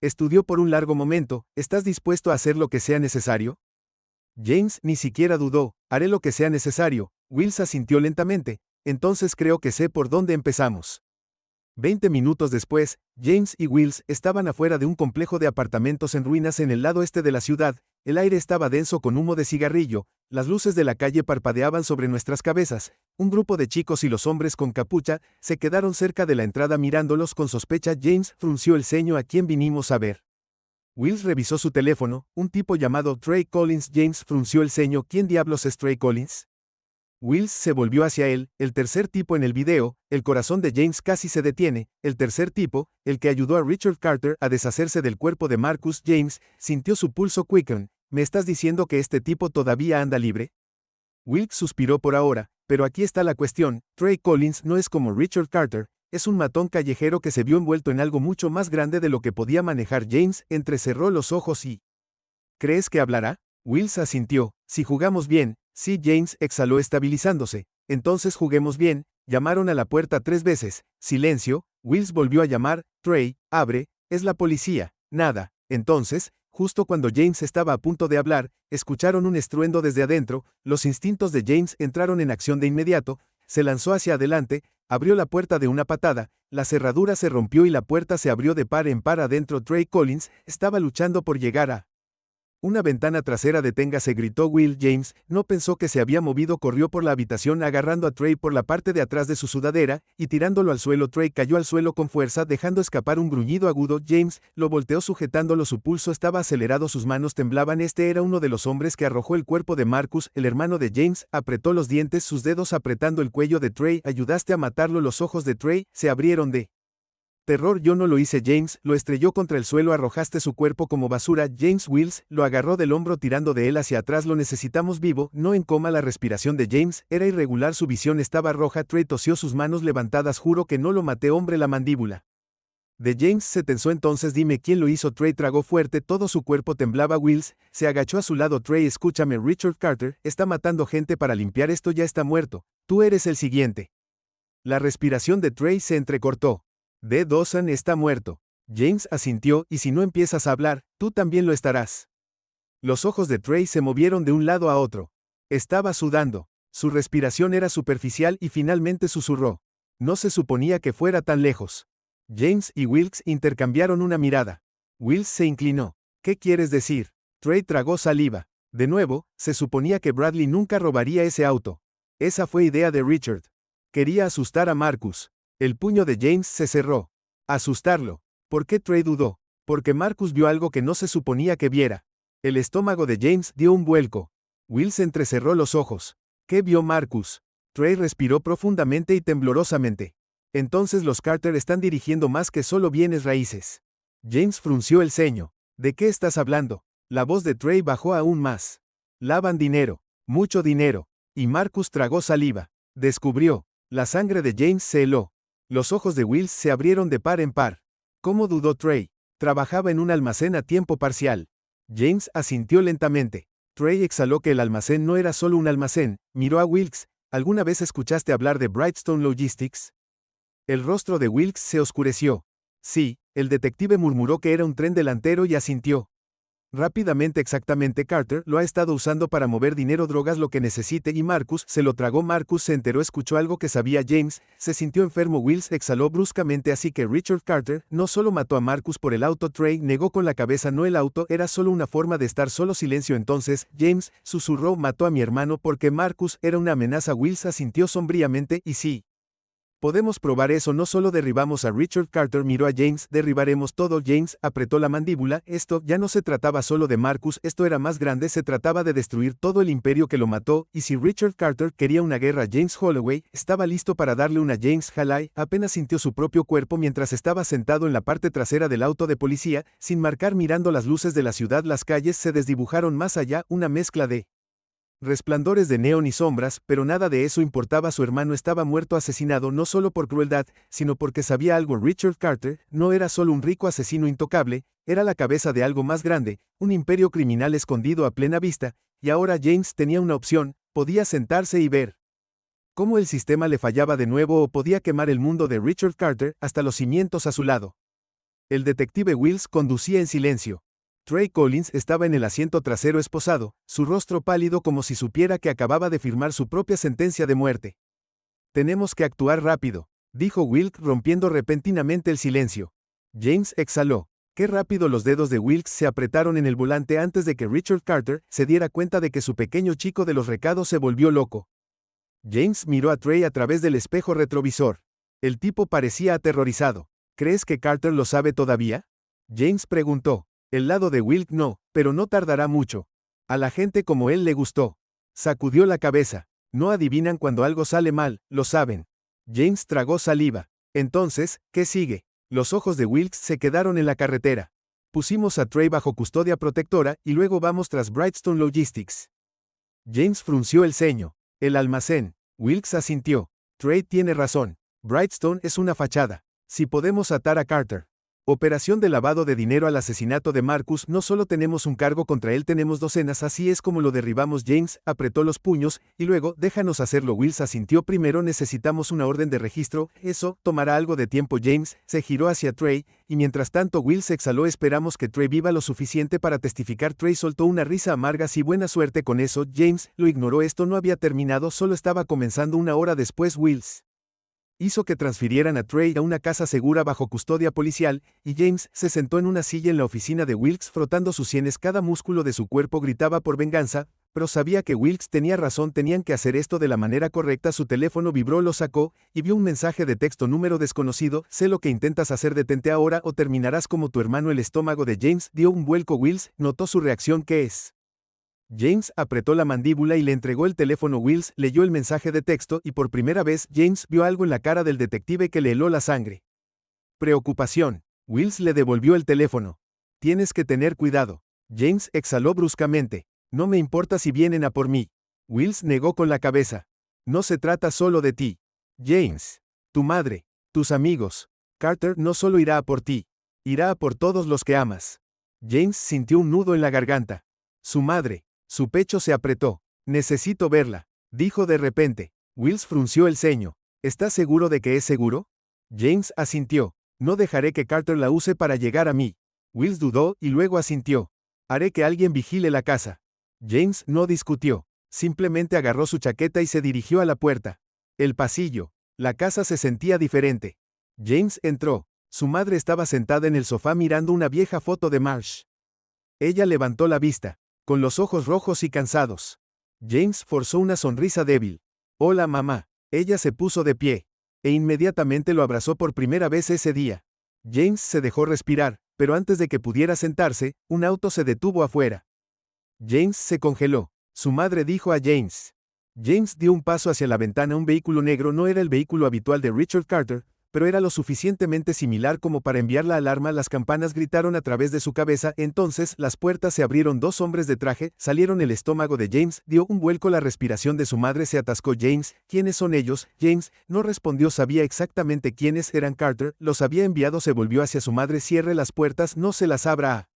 estudió por un largo momento. ¿Estás dispuesto a hacer lo que sea necesario? James ni siquiera dudó. Haré lo que sea necesario. Wills asintió lentamente. Entonces creo que sé por dónde empezamos. 20 minutos después, James y Wills estaban afuera de un complejo de apartamentos en ruinas en el lado este de la ciudad. El aire estaba denso con humo de cigarrillo, las luces de la calle parpadeaban sobre nuestras cabezas. Un grupo de chicos y los hombres con capucha se quedaron cerca de la entrada mirándolos con sospecha. James frunció el ceño. ¿A quién vinimos a ver? Wills revisó su teléfono. Un tipo llamado Trey Collins. James frunció el ceño. ¿Quién diablos es Trey Collins? Wills se volvió hacia él. El tercer tipo en el video. El corazón de James casi se detiene. El tercer tipo, el que ayudó a Richard Carter a deshacerse del cuerpo de Marcus. James sintió su pulso quicken. ¿Me estás diciendo que este tipo todavía anda libre? Wills suspiró por ahora, pero aquí está la cuestión. Trey Collins no es como Richard Carter, es un matón callejero que se vio envuelto en algo mucho más grande de lo que podía manejar. James entrecerró los ojos y... ¿Crees que hablará? Wills asintió. Si jugamos bien. Sí, James exhaló estabilizándose. Entonces juguemos bien. Llamaron a la puerta 3 veces. Silencio. Wills volvió a llamar. Trey, abre, es la policía. Nada. Entonces, justo cuando James estaba a punto de hablar, escucharon un estruendo desde adentro. Los instintos de James entraron en acción de inmediato. Se lanzó hacia adelante, abrió la puerta de una patada, la cerradura se rompió y la puerta se abrió de par en par adentro. Trey Collins estaba luchando por llegar a una ventana trasera. Deténgase, gritó Will. James no pensó que se había movido. Corrió por la habitación agarrando a Trey por la parte de atrás de su sudadera y tirándolo al suelo. Trey cayó al suelo con fuerza dejando escapar un gruñido agudo. James lo volteó sujetándolo. Su pulso estaba acelerado, sus manos temblaban. Este era uno de los hombres que arrojó el cuerpo de Marcus, el hermano de James. Apretó los dientes, sus dedos apretando el cuello de Trey. Ayudaste a matarlo. Los ojos de Trey se abrieron de terror. Yo no lo hice. James lo estrelló contra el suelo. Arrojaste su cuerpo como basura. James. Wills lo agarró del hombro tirando de él hacia atrás. Lo necesitamos vivo, no en coma. La respiración de James era irregular, su visión estaba roja. Trey tosió, sus manos levantadas. Juro que no lo maté, hombre. La mandíbula de James se tensó. Entonces dime quién lo hizo. Trey tragó fuerte, todo su cuerpo temblaba. Wills se agachó a su lado. Trey, escúchame, Richard Carter está matando gente para limpiar esto. Ya está muerto. Tú eres el siguiente. La respiración de Trey se entrecortó. D. Dawson está muerto. James asintió. Y si no empiezas a hablar, tú también lo estarás. Los ojos de Trey se movieron de un lado a otro. Estaba sudando. Su respiración era superficial y finalmente susurró. No se suponía que fuera tan lejos. James y Wilkes intercambiaron una mirada. Wills se inclinó. ¿Qué quieres decir? Trey tragó saliva. De nuevo, se suponía que Bradley nunca robaría ese auto. Esa fue idea de Richard. Quería asustar a Marcus. El puño de James se cerró. Asustarlo. ¿Por qué Trey dudó? Porque Marcus vio algo que no se suponía que viera. El estómago de James dio un vuelco. Wills entrecerró los ojos. ¿Qué vio Marcus? Trey respiró profundamente y temblorosamente. Entonces los Carter están dirigiendo más que solo bienes raíces. James frunció el ceño. ¿De qué estás hablando? La voz de Trey bajó aún más. Lavan dinero. Mucho dinero. Y Marcus tragó saliva. Descubrió. La sangre de James se heló. Los ojos de Wills se abrieron de par en par. ¿Cómo dudó Trey? Trabajaba en un almacén a tiempo parcial. James asintió lentamente. Trey exhaló que el almacén no era solo un almacén. Miró a Wilkes. ¿Alguna vez escuchaste hablar de Brightstone Logistics? El rostro de Wilkes se oscureció. Sí, el detective murmuró que era un tren delantero y asintió. Rápidamente, exactamente. Carter lo ha estado usando para mover dinero, drogas, lo que necesite, y Marcus se lo tragó. Marcus se enteró, escuchó algo que sabía. James se sintió enfermo. Wills exhaló bruscamente. Así que Richard Carter no solo mató a Marcus por el auto. Trey negó con la cabeza. No, el auto era solo una forma de estar solo. Silencio. Entonces, James susurró, mató a mi hermano porque Marcus era una amenaza. Wills asintió sombríamente. Y sí. Podemos probar eso. No solo derribamos a Richard Carter, miró a James, derribaremos todo. James apretó la mandíbula. Esto ya no se trataba solo de Marcus, esto era más grande, se trataba de destruir todo el imperio que lo mató, y si Richard Carter quería una guerra, James Holloway estaba listo para darle una. James Halley apenas sintió su propio cuerpo mientras estaba sentado en la parte trasera del auto de policía, sin marcar, mirando las luces de la ciudad. Las calles se desdibujaron más allá, una mezcla de Resplandores de neón y sombras, pero nada de eso importaba. Su hermano estaba muerto, asesinado no solo por crueldad, sino porque sabía algo. Richard Carter no era solo un rico asesino intocable, era la cabeza de algo más grande, un imperio criminal escondido a plena vista, y ahora James tenía una opción: podía sentarse y ver cómo el sistema le fallaba de nuevo, o podía quemar el mundo de Richard Carter hasta los cimientos a su lado. El detective Wills conducía en silencio. Trey Collins estaba en el asiento trasero esposado, su rostro pálido como si supiera que acababa de firmar su propia sentencia de muerte. «Tenemos que actuar rápido», dijo Wilkes rompiendo repentinamente el silencio. James exhaló. Qué rápido los dedos de Wilkes se apretaron en el volante antes de que Richard Carter se diera cuenta de que su pequeño chico de los recados se volvió loco. James miró a Trey a través del espejo retrovisor. El tipo parecía aterrorizado. «¿Crees que Carter lo sabe todavía?», James preguntó. El lado de Wilkes no, pero no tardará mucho. A la gente como él le gustó. Sacudió la cabeza. No adivinan cuando algo sale mal, lo saben. James tragó saliva. Entonces, ¿qué sigue? Los ojos de Wilkes se quedaron en la carretera. Pusimos a Trey bajo custodia protectora y luego vamos tras Brightstone Logistics. James frunció el ceño. El almacén. Wilkes asintió. Trey tiene razón. Brightstone es una fachada. Si podemos atar a Carter. Operación de lavado de dinero al asesinato de Marcus. No solo tenemos un cargo contra él, tenemos docenas. Así es como lo derribamos. James apretó los puños, y luego, déjanos hacerlo. Wills asintió. Primero necesitamos una orden de registro, eso tomará algo de tiempo. James se giró hacia Trey, y mientras tanto Wills exhaló. Esperamos que Trey viva lo suficiente para testificar. Trey soltó una risa amarga. Sí, buena suerte con eso. James lo ignoró. Esto no había terminado, solo estaba comenzando. Una hora después Wills hizo que transfirieran a Trey a una casa segura bajo custodia policial, y James se sentó en una silla en la oficina de Wilkes frotando sus sienes. Cada músculo de su cuerpo gritaba por venganza, pero sabía que Wilkes tenía razón, tenían que hacer esto de la manera correcta. Su teléfono vibró, lo sacó, y vio un mensaje de texto: número desconocido, sé lo que intentas hacer, detente ahora o terminarás como tu hermano. El estómago de James dio un vuelco. Wills notó su reacción. ¿Qué es? James apretó la mandíbula y le entregó el teléfono. Wills leyó el mensaje de texto y por primera vez James vio algo en la cara del detective que le heló la sangre. Preocupación. Wills le devolvió el teléfono. Tienes que tener cuidado. James exhaló bruscamente. No me importa si vienen a por mí. Wills negó con la cabeza. No se trata solo de ti. James. Tu madre. Tus amigos. Carter no solo irá a por ti. Irá a por todos los que amas. James sintió un nudo en la garganta. Su madre. Su pecho se apretó. Necesito verla, dijo de repente. Wills frunció el ceño. ¿Estás seguro de que es seguro? James asintió. No dejaré que Carter la use para llegar a mí. Wills dudó y luego asintió. Haré que alguien vigile la casa. James no discutió. Simplemente agarró su chaqueta y se dirigió a la puerta. El pasillo. La casa se sentía diferente. James entró. Su madre estaba sentada en el sofá mirando una vieja foto de Marsh. Ella levantó la vista, con los ojos rojos y cansados. James forzó una sonrisa débil. Hola, mamá. Ella se puso de pie, e inmediatamente lo abrazó por primera vez ese día. James se dejó respirar, pero antes de que pudiera sentarse, un auto se detuvo afuera. James se congeló. Su madre dijo a James. James dio un paso hacia la ventana. Un vehículo negro no era el vehículo habitual de Richard Carter, pero era lo suficientemente similar como para enviar la alarma. Las campanas gritaron a través de su cabeza. Entonces las puertas se abrieron. Dos hombres de traje salieron. El estómago de James dio un vuelco. La respiración de su madre se atascó. James, ¿quiénes son ellos? James no respondió. Sabía exactamente quiénes eran. Carter los había enviado. Se volvió hacia su madre. Cierre las puertas, no se las abra a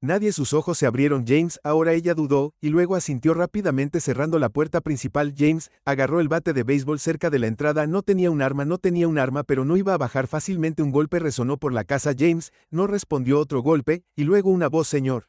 nadie. Sus ojos se abrieron. James, ahora ella dudó, y luego asintió rápidamente cerrando la puerta principal. James agarró el bate de béisbol cerca de la entrada. No tenía un arma, pero no iba a bajar fácilmente. Un golpe resonó por la casa. James no respondió. Otro golpe, y luego una voz: señor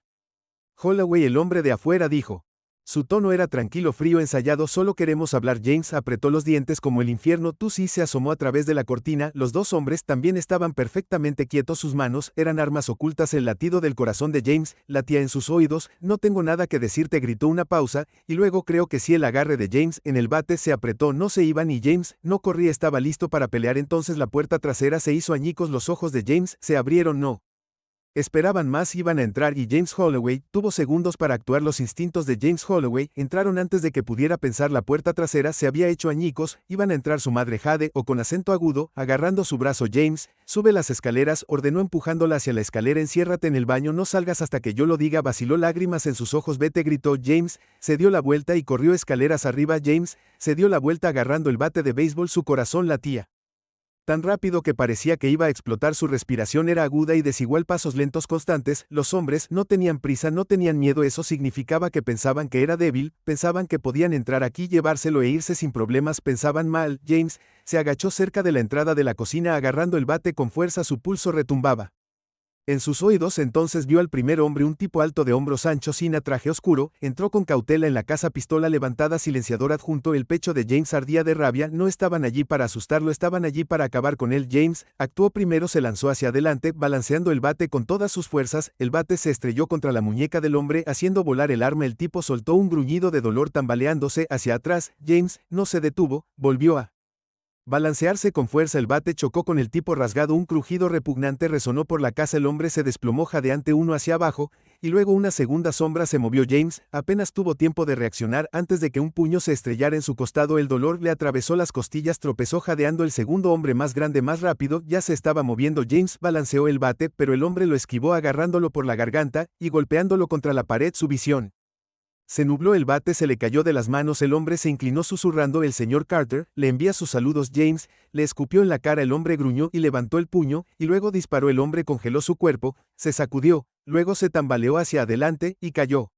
Holloway. El hombre de afuera dijo. Su tono era tranquilo, frío, ensayado. Solo queremos hablar. James apretó los dientes como el infierno. Tú sí. Se asomó a través de la cortina. Los dos hombres también estaban perfectamente quietos. Sus manos eran armas ocultas. El latido del corazón de James latía en sus oídos. No tengo nada que decirte, gritó. Una pausa, y luego creo que sí. El agarre de James en el bate se apretó. No se iban y James no corría. Estaba listo para pelear. Entonces la puerta trasera se hizo añicos. Los ojos de James se abrieron. No Esperaban más, iban a entrar y James Holloway tuvo segundos para actuar. Los instintos de James Holloway entraron antes de que pudiera pensar. La puerta trasera se había hecho añicos, iban a entrar su madre Jade o con acento agudo, agarrando su brazo. James, sube las escaleras, ordenó empujándola hacia la escalera. Enciérrate en el baño, no salgas hasta que yo lo diga. Vaciló, lágrimas en sus ojos. Vete, gritó James, se dio la vuelta y corrió escaleras arriba. James se dio la vuelta agarrando el bate de béisbol, su corazón latía tan rápido que parecía que iba a explotar. Su respiración era aguda y desigual, pasos lentos constantes. Los hombres no tenían prisa, no tenían miedo. Eso significaba que pensaban que era débil, pensaban que podían entrar aquí, llevárselo e irse sin problemas. Pensaban mal. James se agachó cerca de la entrada de la cocina agarrando el bate con fuerza, su pulso retumbaba en sus oídos. Entonces vio al primer hombre, un tipo alto de hombros anchos sin traje oscuro, entró con cautela en la casa, pistola levantada, silenciador adjunto. El pecho de James ardía de rabia. No estaban allí para asustarlo, estaban allí para acabar con él. James actuó primero, se lanzó hacia adelante, balanceando el bate con todas sus fuerzas. El bate se estrelló contra la muñeca del hombre, haciendo volar el arma. El tipo soltó un gruñido de dolor tambaleándose hacia atrás. James no se detuvo, volvió a balancearse con fuerza. El bate chocó con el tipo rasgado, un crujido repugnante resonó por la casa. El hombre se desplomó jadeante uno hacia abajo, y luego una segunda sombra se movió. James apenas tuvo tiempo de reaccionar antes de que un puño se estrellara en su costado. El dolor le atravesó las costillas, tropezó jadeando. El segundo hombre, más grande, más rápido, ya se estaba moviendo. James balanceó el bate, pero el hombre lo esquivó agarrándolo por la garganta y golpeándolo contra la pared. Su visión se nubló, el bate se le cayó de las manos. El hombre se inclinó susurrando: el señor Carter le envía sus saludos. James le escupió en la cara. El hombre gruñó y levantó el puño, y luego disparó. El hombre congeló su cuerpo, se sacudió, luego se tambaleó hacia adelante y cayó.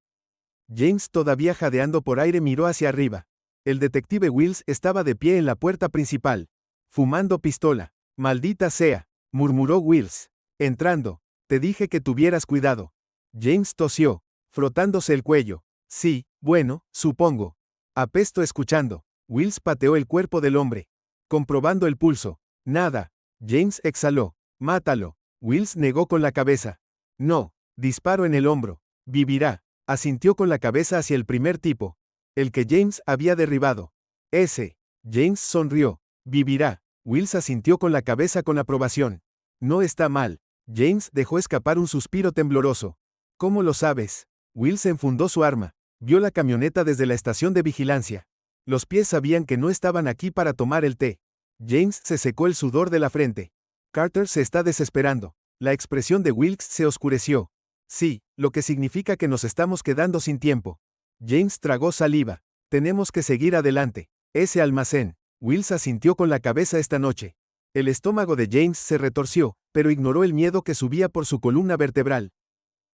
James, todavía jadeando por aire, miró hacia arriba. El detective Wills estaba de pie en la puerta principal, fumando pistola. Maldita sea, murmuró Wills, entrando. Te dije que tuvieras cuidado. James tosió, frotándose el cuello. Sí, bueno, supongo. Apesto escuchando. Wills pateó el cuerpo del hombre, comprobando el pulso. Nada. James exhaló. Mátalo. Wills negó con la cabeza. No. Disparo en el hombro. Vivirá. Asintió con la cabeza hacia el primer tipo, el que James había derribado. Ese. James sonrió. Vivirá. Wills asintió con la cabeza con aprobación. No está mal. James dejó escapar un suspiro tembloroso. ¿Cómo lo sabes? Wills enfundó su arma. Vio la camioneta desde la estación de vigilancia. Los pies sabían que no estaban aquí para tomar el té. James se secó el sudor de la frente. Carter se está desesperando. La expresión de Wilkes se oscureció. Sí, lo que significa que nos estamos quedando sin tiempo. James tragó saliva. Tenemos que seguir adelante. Ese almacén. Wills asintió con la cabeza. Esta noche. El estómago de James se retorció, pero ignoró el miedo que subía por su columna vertebral.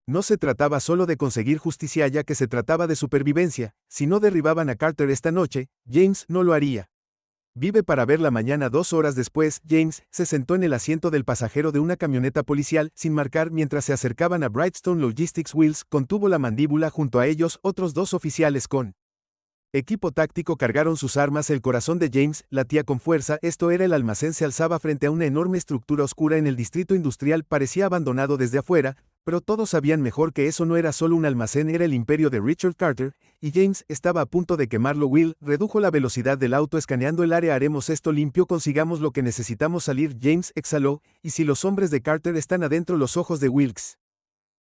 No se trataba solo de conseguir justicia, ya que se trataba de supervivencia. Si no derribaban a Carter esta noche, James no lo haría. Vive para verla mañana. 2 horas después, James se sentó en el asiento del pasajero de una camioneta policial, sin marcar, mientras se acercaban a Brightstone Logistics. Wills contuvo la mandíbula. Junto a ellos, otros 2 oficiales con equipo táctico cargaron sus armas. El corazón de James latía con fuerza. Esto era el almacén. Se alzaba frente a una enorme estructura oscura en el distrito industrial. Parecía abandonado desde afuera, pero todos sabían mejor que eso no era solo un almacén, era el imperio de Richard Carter, y James estaba a punto de quemarlo. Will redujo la velocidad del auto, escaneando el área. Haremos esto limpio, consigamos lo que necesitamos salir. James exhaló. ¿Y si los hombres de Carter están adentro? Los ojos de Wilkes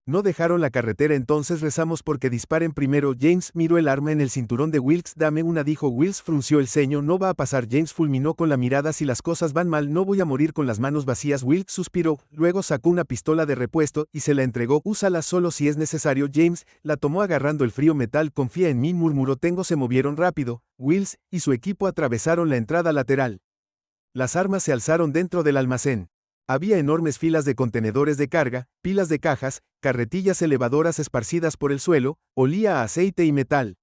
no dejaron la carretera. Entonces rezamos porque disparen primero. James miró el arma en el cinturón de Wilkes. Dame una, dijo. Wills frunció el ceño. No va a pasar. James fulminó con la mirada. Si las cosas van mal, no voy a morir con las manos vacías. Wilkes suspiró, luego sacó una pistola de repuesto y se la entregó. Úsala solo si es necesario. James la tomó agarrando el frío metal. Confía en mí, murmuró. Se movieron rápido. Wills y su equipo atravesaron la entrada lateral. Las armas se alzaron dentro del almacén. Había enormes filas de contenedores de carga, pilas de cajas, carretillas elevadoras esparcidas por el suelo, olía a aceite y metal.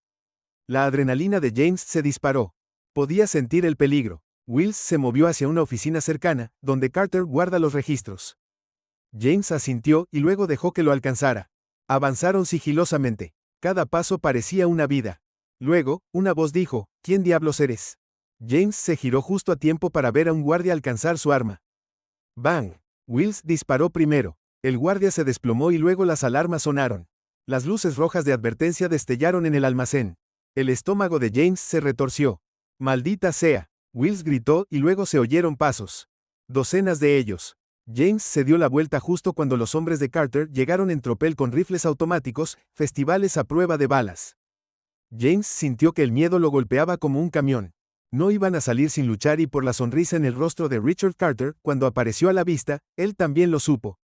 La adrenalina de James se disparó. Podía sentir el peligro. Wills se movió hacia una oficina cercana, donde Carter guarda los registros. James asintió y luego dejó que lo alcanzara. Avanzaron sigilosamente. Cada paso parecía una vida. Luego, una voz dijo: ¿Quién diablos eres? James se giró justo a tiempo para ver a un guardia alcanzar su arma. ¡Bang! Wills disparó primero. El guardia se desplomó y luego las alarmas sonaron. Las luces rojas de advertencia destellaron en el almacén. El estómago de James se retorció. ¡Maldita sea! Wills gritó y luego se oyeron pasos. Docenas de ellos. James se dio la vuelta justo cuando los hombres de Carter llegaron en tropel con rifles automáticos, festivales a prueba de balas. James sintió que el miedo lo golpeaba como un camión. No iban a salir sin luchar y por la sonrisa en el rostro de Richard Carter, cuando apareció a la vista, él también lo supo.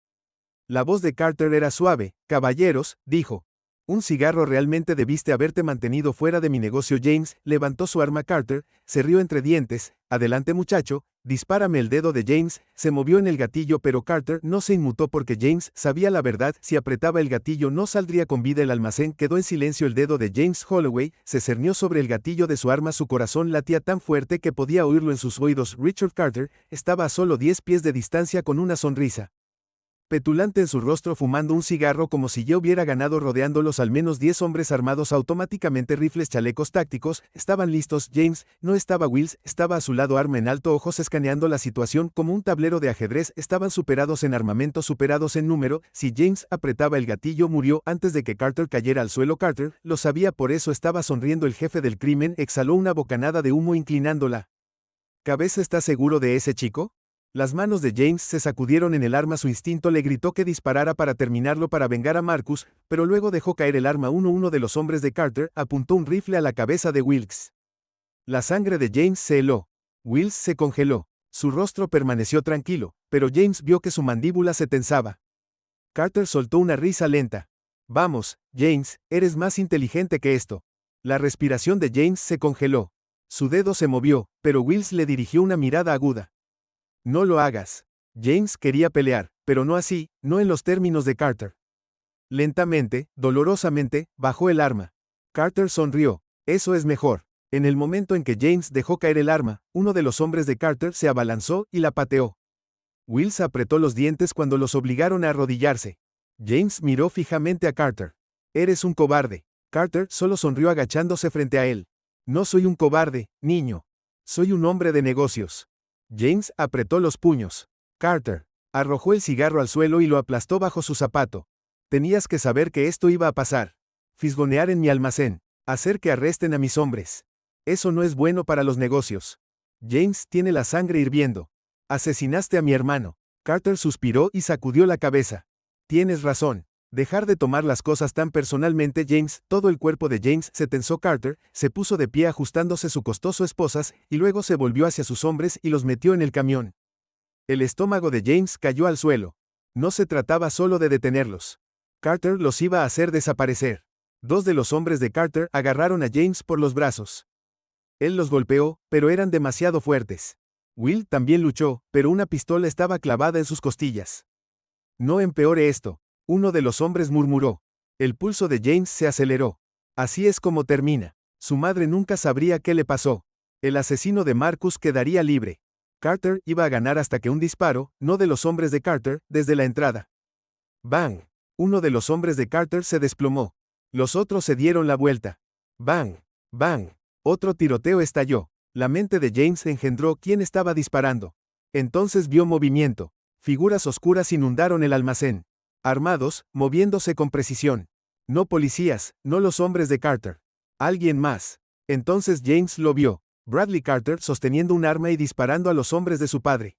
La voz de Carter era suave. «Caballeros», dijo. «Un cigarro realmente debiste haberte mantenido fuera de mi negocio». James levantó su arma. Carter se rió entre dientes. «Adelante muchacho, dispárame». El dedo de James se movió en el gatillo, pero Carter no se inmutó porque James sabía la verdad. Si apretaba el gatillo no saldría con vida. El almacén quedó en silencio. El dedo de James Holloway se cernió sobre el gatillo de su arma. Su corazón latía tan fuerte que podía oírlo en sus oídos. Richard Carter estaba a solo 10 pies de distancia con una sonrisa petulante en su rostro, fumando un cigarro como si ya hubiera ganado. Rodeándolos al menos 10 hombres armados automáticamente, rifles, chalecos tácticos, estaban listos. James no estaba. Wills estaba a su lado, arma en alto, ojos escaneando la situación como un tablero de ajedrez. Estaban superados en armamento, superados en número. Si James apretaba el gatillo, murió antes de que Carter cayera al suelo. Carter lo sabía, por eso estaba sonriendo. El jefe del crimen exhaló una bocanada de humo inclinando la cabeza. ¿Estás seguro de ese chico? Las manos de James se sacudieron en el arma. Su instinto le gritó que disparara para terminarlo, para vengar a Marcus, pero luego dejó caer el arma. Uno de los hombres de Carter apuntó un rifle a la cabeza de Wilkes. La sangre de James se heló. Wilkes se congeló. Su rostro permaneció tranquilo, pero James vio que su mandíbula se tensaba. Carter soltó una risa lenta. «Vamos, James, eres más inteligente que esto». La respiración de James se congeló. Su dedo se movió, pero Wilkes le dirigió una mirada aguda. «No lo hagas». James quería pelear, pero no así, no en los términos de Carter. Lentamente, dolorosamente, bajó el arma. Carter sonrió. «Eso es mejor». En el momento en que James dejó caer el arma, uno de los hombres de Carter se abalanzó y la pateó. Wills apretó los dientes cuando los obligaron a arrodillarse. James miró fijamente a Carter. «Eres un cobarde». Carter solo sonrió agachándose frente a él. «No soy un cobarde, niño. Soy un hombre de negocios». James apretó los puños. Carter arrojó el cigarro al suelo y lo aplastó bajo su zapato. «Tenías que saber que esto iba a pasar. Fisgonear en mi almacén. Hacer que arresten a mis hombres. Eso no es bueno para los negocios». James tiene la sangre hirviendo. «Asesinaste a mi hermano». Carter suspiró y sacudió la cabeza. «Tienes razón. Dejar de tomar las cosas tan personalmente». James, todo el cuerpo de James se tensó. Carter se puso de pie ajustándose su costoso esposas y luego se volvió hacia sus hombres y los metió en el camión. El estómago de James cayó al suelo. No se trataba solo de detenerlos. Carter los iba a hacer desaparecer. Dos de los hombres de Carter agarraron a James por los brazos. Él los golpeó, pero eran demasiado fuertes. Will también luchó, pero una pistola estaba clavada en sus costillas. «No empeore esto», uno de los hombres murmuró. El pulso de James se aceleró. Así es como termina. Su madre nunca sabría qué le pasó. El asesino de Marcus quedaría libre. Carter iba a ganar hasta que un disparo, no de los hombres de Carter, desde la entrada. ¡Bang! Uno de los hombres de Carter se desplomó. Los otros se dieron la vuelta. ¡Bang! ¡Bang! Otro tiroteo estalló. La mente de James engendró quién estaba disparando. Entonces vio movimiento. Figuras oscuras inundaron el almacén. Armados, moviéndose con precisión. No policías, no los hombres de Carter. Alguien más. Entonces James lo vio. Bradley Carter sosteniendo un arma y disparando a los hombres de su padre.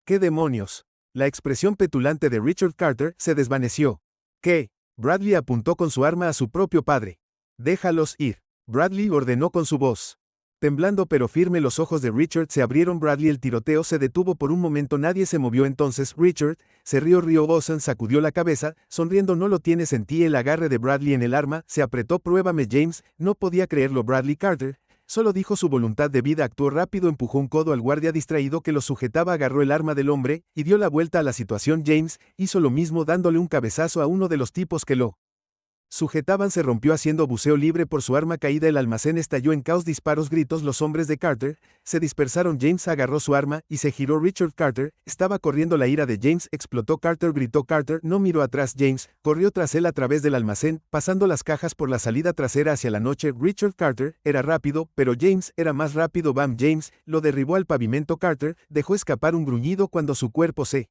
¿Qué demonios? La expresión petulante de Richard Carter se desvaneció. ¿Qué? Bradley apuntó con su arma a su propio padre. «Déjalos ir». Bradley ordenó con su voz. Temblando pero firme, los ojos de Richard se abrieron. Bradley. El tiroteo se detuvo por un momento. Nadie se movió. Entonces Richard se rió. Boson sacudió la cabeza, sonriendo. «No lo tienes en ti». El agarre de Bradley en el arma se apretó. «Pruébame». James no podía creerlo. Bradley Carter solo dijo su voluntad de vida. Actuó rápido, empujó un codo al guardia distraído que lo sujetaba, agarró el arma del hombre y dio la vuelta a la situación. James hizo lo mismo, dándole un cabezazo a uno de los tipos que lo sujetaban. Se rompió haciendo buceo libre por su arma caída. El almacén estalló en caos, disparos, gritos. Los hombres de Carter se dispersaron. James agarró su arma y se giró. Richard Carter estaba corriendo. La ira de James explotó. Carter gritó. Carter no miró atrás. James corrió tras él a través del almacén, pasando las cajas por la salida trasera hacia la noche. Richard Carter era rápido, pero James era más rápido. Bam. James lo derribó al pavimento. Carter dejó escapar un gruñido cuando su cuerpo se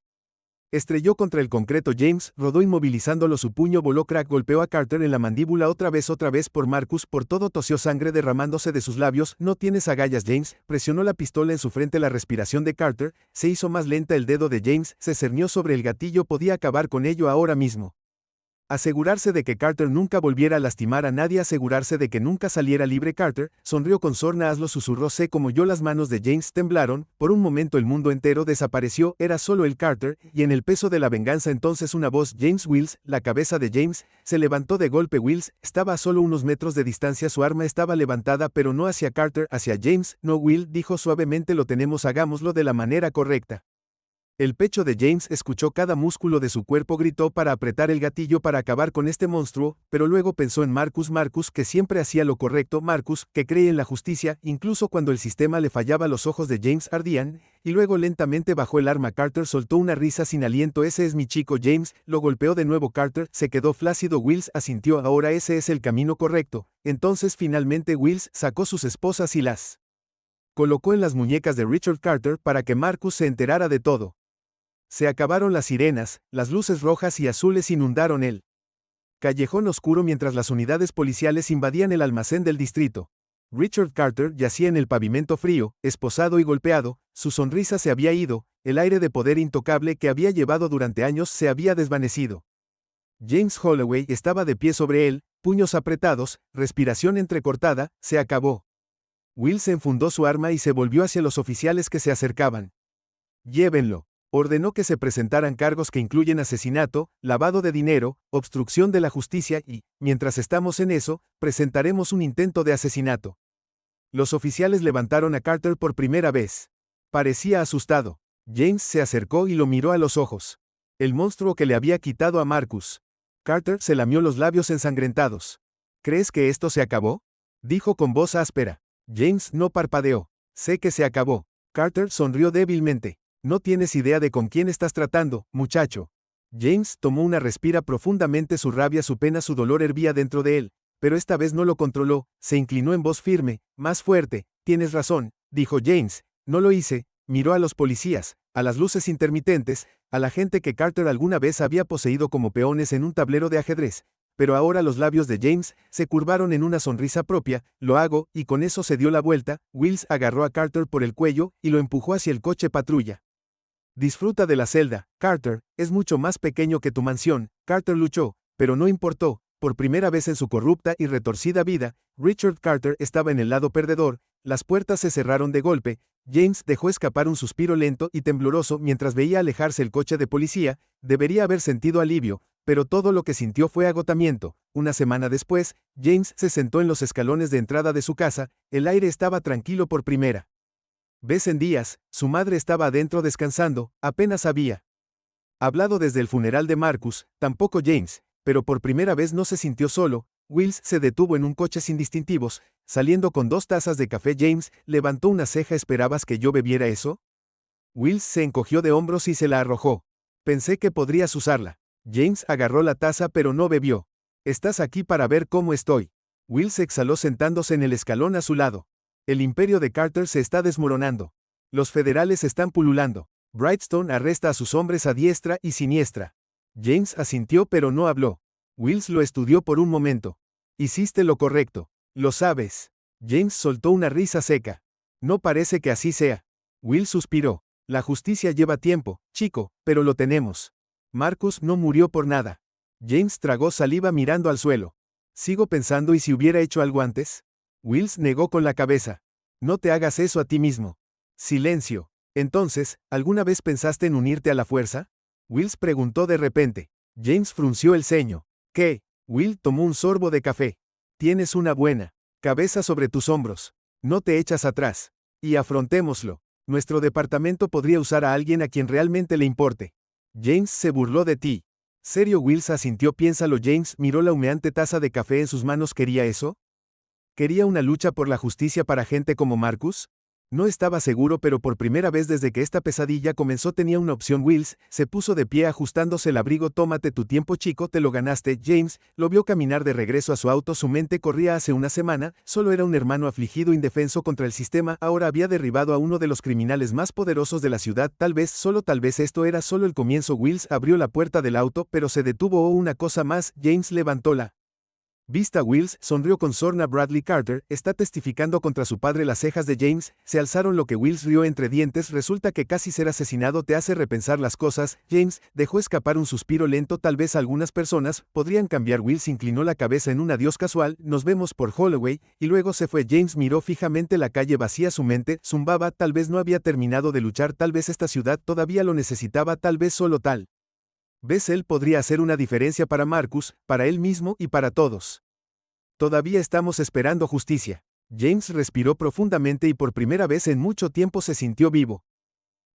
Estrelló contra el concreto. James rodó inmovilizándolo. Su puño voló. Crack golpeó a Carter en la mandíbula otra vez por Marcus. Por todo tosió sangre derramándose de sus labios. No tienes agallas. James presionó la pistola en su frente. La respiración de Carter se hizo más lenta. El dedo de James se cernió sobre el gatillo. Podía acabar con ello ahora mismo. Asegurarse de que Carter nunca volviera a lastimar a nadie, asegurarse de que nunca saliera libre. Carter sonrió con sorna. Hazlo, susurró. Sé como yo. Las manos de James temblaron. Por un momento el mundo entero desapareció. Era solo el Carter, y en el peso de la venganza entonces una voz. James Wills. La cabeza de James se levantó de golpe. Wills estaba a solo unos metros de distancia. Su arma estaba levantada, pero no hacia Carter, hacia James. No, Will, dijo suavemente, lo tenemos, hagámoslo de la manera correcta. El pecho de James escuchó cada músculo de su cuerpo. Gritó para apretar el gatillo para acabar con este monstruo, pero luego pensó en Marcus. Marcus, que siempre hacía lo correcto. Marcus, que cree en la justicia, incluso cuando el sistema le fallaba. Los ojos de James ardían, y luego lentamente bajó el arma. Carter soltó una risa sin aliento. Ese es mi chico. James lo golpeó de nuevo. Carter se quedó flácido. Wills asintió. Ahora ese es el camino correcto. Entonces finalmente Wills sacó sus esposas y las colocó en las muñecas de Richard Carter para que Marcus se enterara de todo. Se acabaron las sirenas, las luces rojas y azules inundaron el callejón oscuro mientras las unidades policiales invadían el almacén del distrito. Richard Carter yacía en el pavimento frío, esposado y golpeado. Su sonrisa se había ido, el aire de poder intocable que había llevado durante años se había desvanecido. James Holloway estaba de pie sobre él, puños apretados, respiración entrecortada. Se acabó. Will se enfundó su arma y se volvió hacia los oficiales que se acercaban. Llévenlo. Ordenó que se presentaran cargos que incluyen asesinato, lavado de dinero, obstrucción de la justicia y, mientras estamos en eso, presentaremos un intento de asesinato. Los oficiales levantaron a Carter por primera vez. Parecía asustado. James se acercó y lo miró a los ojos. El monstruo que le había quitado a Marcus. Carter se lamió los labios ensangrentados. ¿Crees que esto se acabó?, dijo con voz áspera. James no parpadeó. Sé que se acabó. Carter sonrió débilmente. No tienes idea de con quién estás tratando, muchacho. James tomó una respira profundamente. Su rabia, su pena, su dolor hervía dentro de él, pero esta vez no lo controló. Se inclinó en voz firme, más fuerte. Tienes razón, dijo James. No lo hice. Miró a los policías, a las luces intermitentes, a la gente que Carter alguna vez había poseído como peones en un tablero de ajedrez. Pero ahora los labios de James se curvaron en una sonrisa propia. Lo hago, y con eso se dio la vuelta. Wills agarró a Carter por el cuello y lo empujó hacia el coche patrulla. Disfruta de la celda, Carter, es mucho más pequeño que tu mansión. Carter luchó, pero no importó. Por primera vez en su corrupta y retorcida vida, Richard Carter estaba en el lado perdedor. Las puertas se cerraron de golpe. James dejó escapar un suspiro lento y tembloroso mientras veía alejarse el coche de policía. Debería haber sentido alivio, pero todo lo que sintió fue agotamiento. Una semana después, James se sentó en los escalones de entrada de su casa. El aire estaba tranquilo por primera vez en días. Su madre estaba adentro descansando. Apenas había hablado desde el funeral de Marcus. Tampoco James, pero por primera vez no se sintió solo. Wills se detuvo en un coche sin distintivos, saliendo con 2 tazas de café. James levantó una ceja. ¿Esperabas que yo bebiera eso? Wills se encogió de hombros y se la arrojó. Pensé que podrías usarla. James agarró la taza pero no bebió. Estás aquí para ver cómo estoy. Wills exhaló sentándose en el escalón a su lado. El imperio de Carter se está desmoronando. Los federales están pululando. Brightstone arresta a sus hombres a diestra y siniestra. James asintió pero no habló. Wills lo estudió por un momento. Hiciste lo correcto. Lo sabes. James soltó una risa seca. No parece que así sea. Wills suspiró. La justicia lleva tiempo, chico, pero lo tenemos. Marcus no murió por nada. James tragó saliva mirando al suelo. Sigo pensando, ¿y si hubiera hecho algo antes? Wills negó con la cabeza. No te hagas eso a ti mismo. Silencio. Entonces, ¿alguna vez pensaste en unirte a la fuerza? Wills preguntó de repente. James frunció el ceño. ¿Qué? Will tomó un sorbo de café. Tienes una buena cabeza sobre tus hombros. No te echas atrás. Y afrontémoslo. Nuestro departamento podría usar a alguien a quien realmente le importe. James se burló de ti. ¿Serio? Wills asintió. Piénsalo. James miró la humeante taza de café en sus manos. ¿Quería eso? ¿Quería una lucha por la justicia para gente como Marcus? No estaba seguro, pero por primera vez desde que esta pesadilla comenzó tenía una opción. Wills se puso de pie ajustándose el abrigo. Tómate tu tiempo, chico, te lo ganaste. James lo vio caminar de regreso a su auto. Su mente corría hace una semana, solo era un hermano afligido indefenso contra el sistema. Ahora había derribado a uno de los criminales más poderosos de la ciudad. Tal vez, solo tal vez esto era solo el comienzo. Wills abrió la puerta del auto, pero se detuvo. Una cosa más. James levantó la vista. Wills sonrió con sorna. Bradley Carter está testificando contra su padre. Las cejas de James se alzaron. Lo que Wills rió entre dientes. Resulta que casi ser asesinado te hace repensar las cosas. James dejó escapar un suspiro lento. Tal vez algunas personas podrían cambiar. Wills inclinó la cabeza en un adiós casual. Nos vemos por Holloway, y luego se fue. James miró fijamente la calle vacía. Su mente zumbaba. Tal vez no había terminado de luchar. Tal vez esta ciudad todavía lo necesitaba. Tal vez solo tal vez él podría hacer una diferencia para Marcus, para él mismo y para todos. Todavía estamos esperando justicia. James respiró profundamente y por primera vez en mucho tiempo se sintió vivo.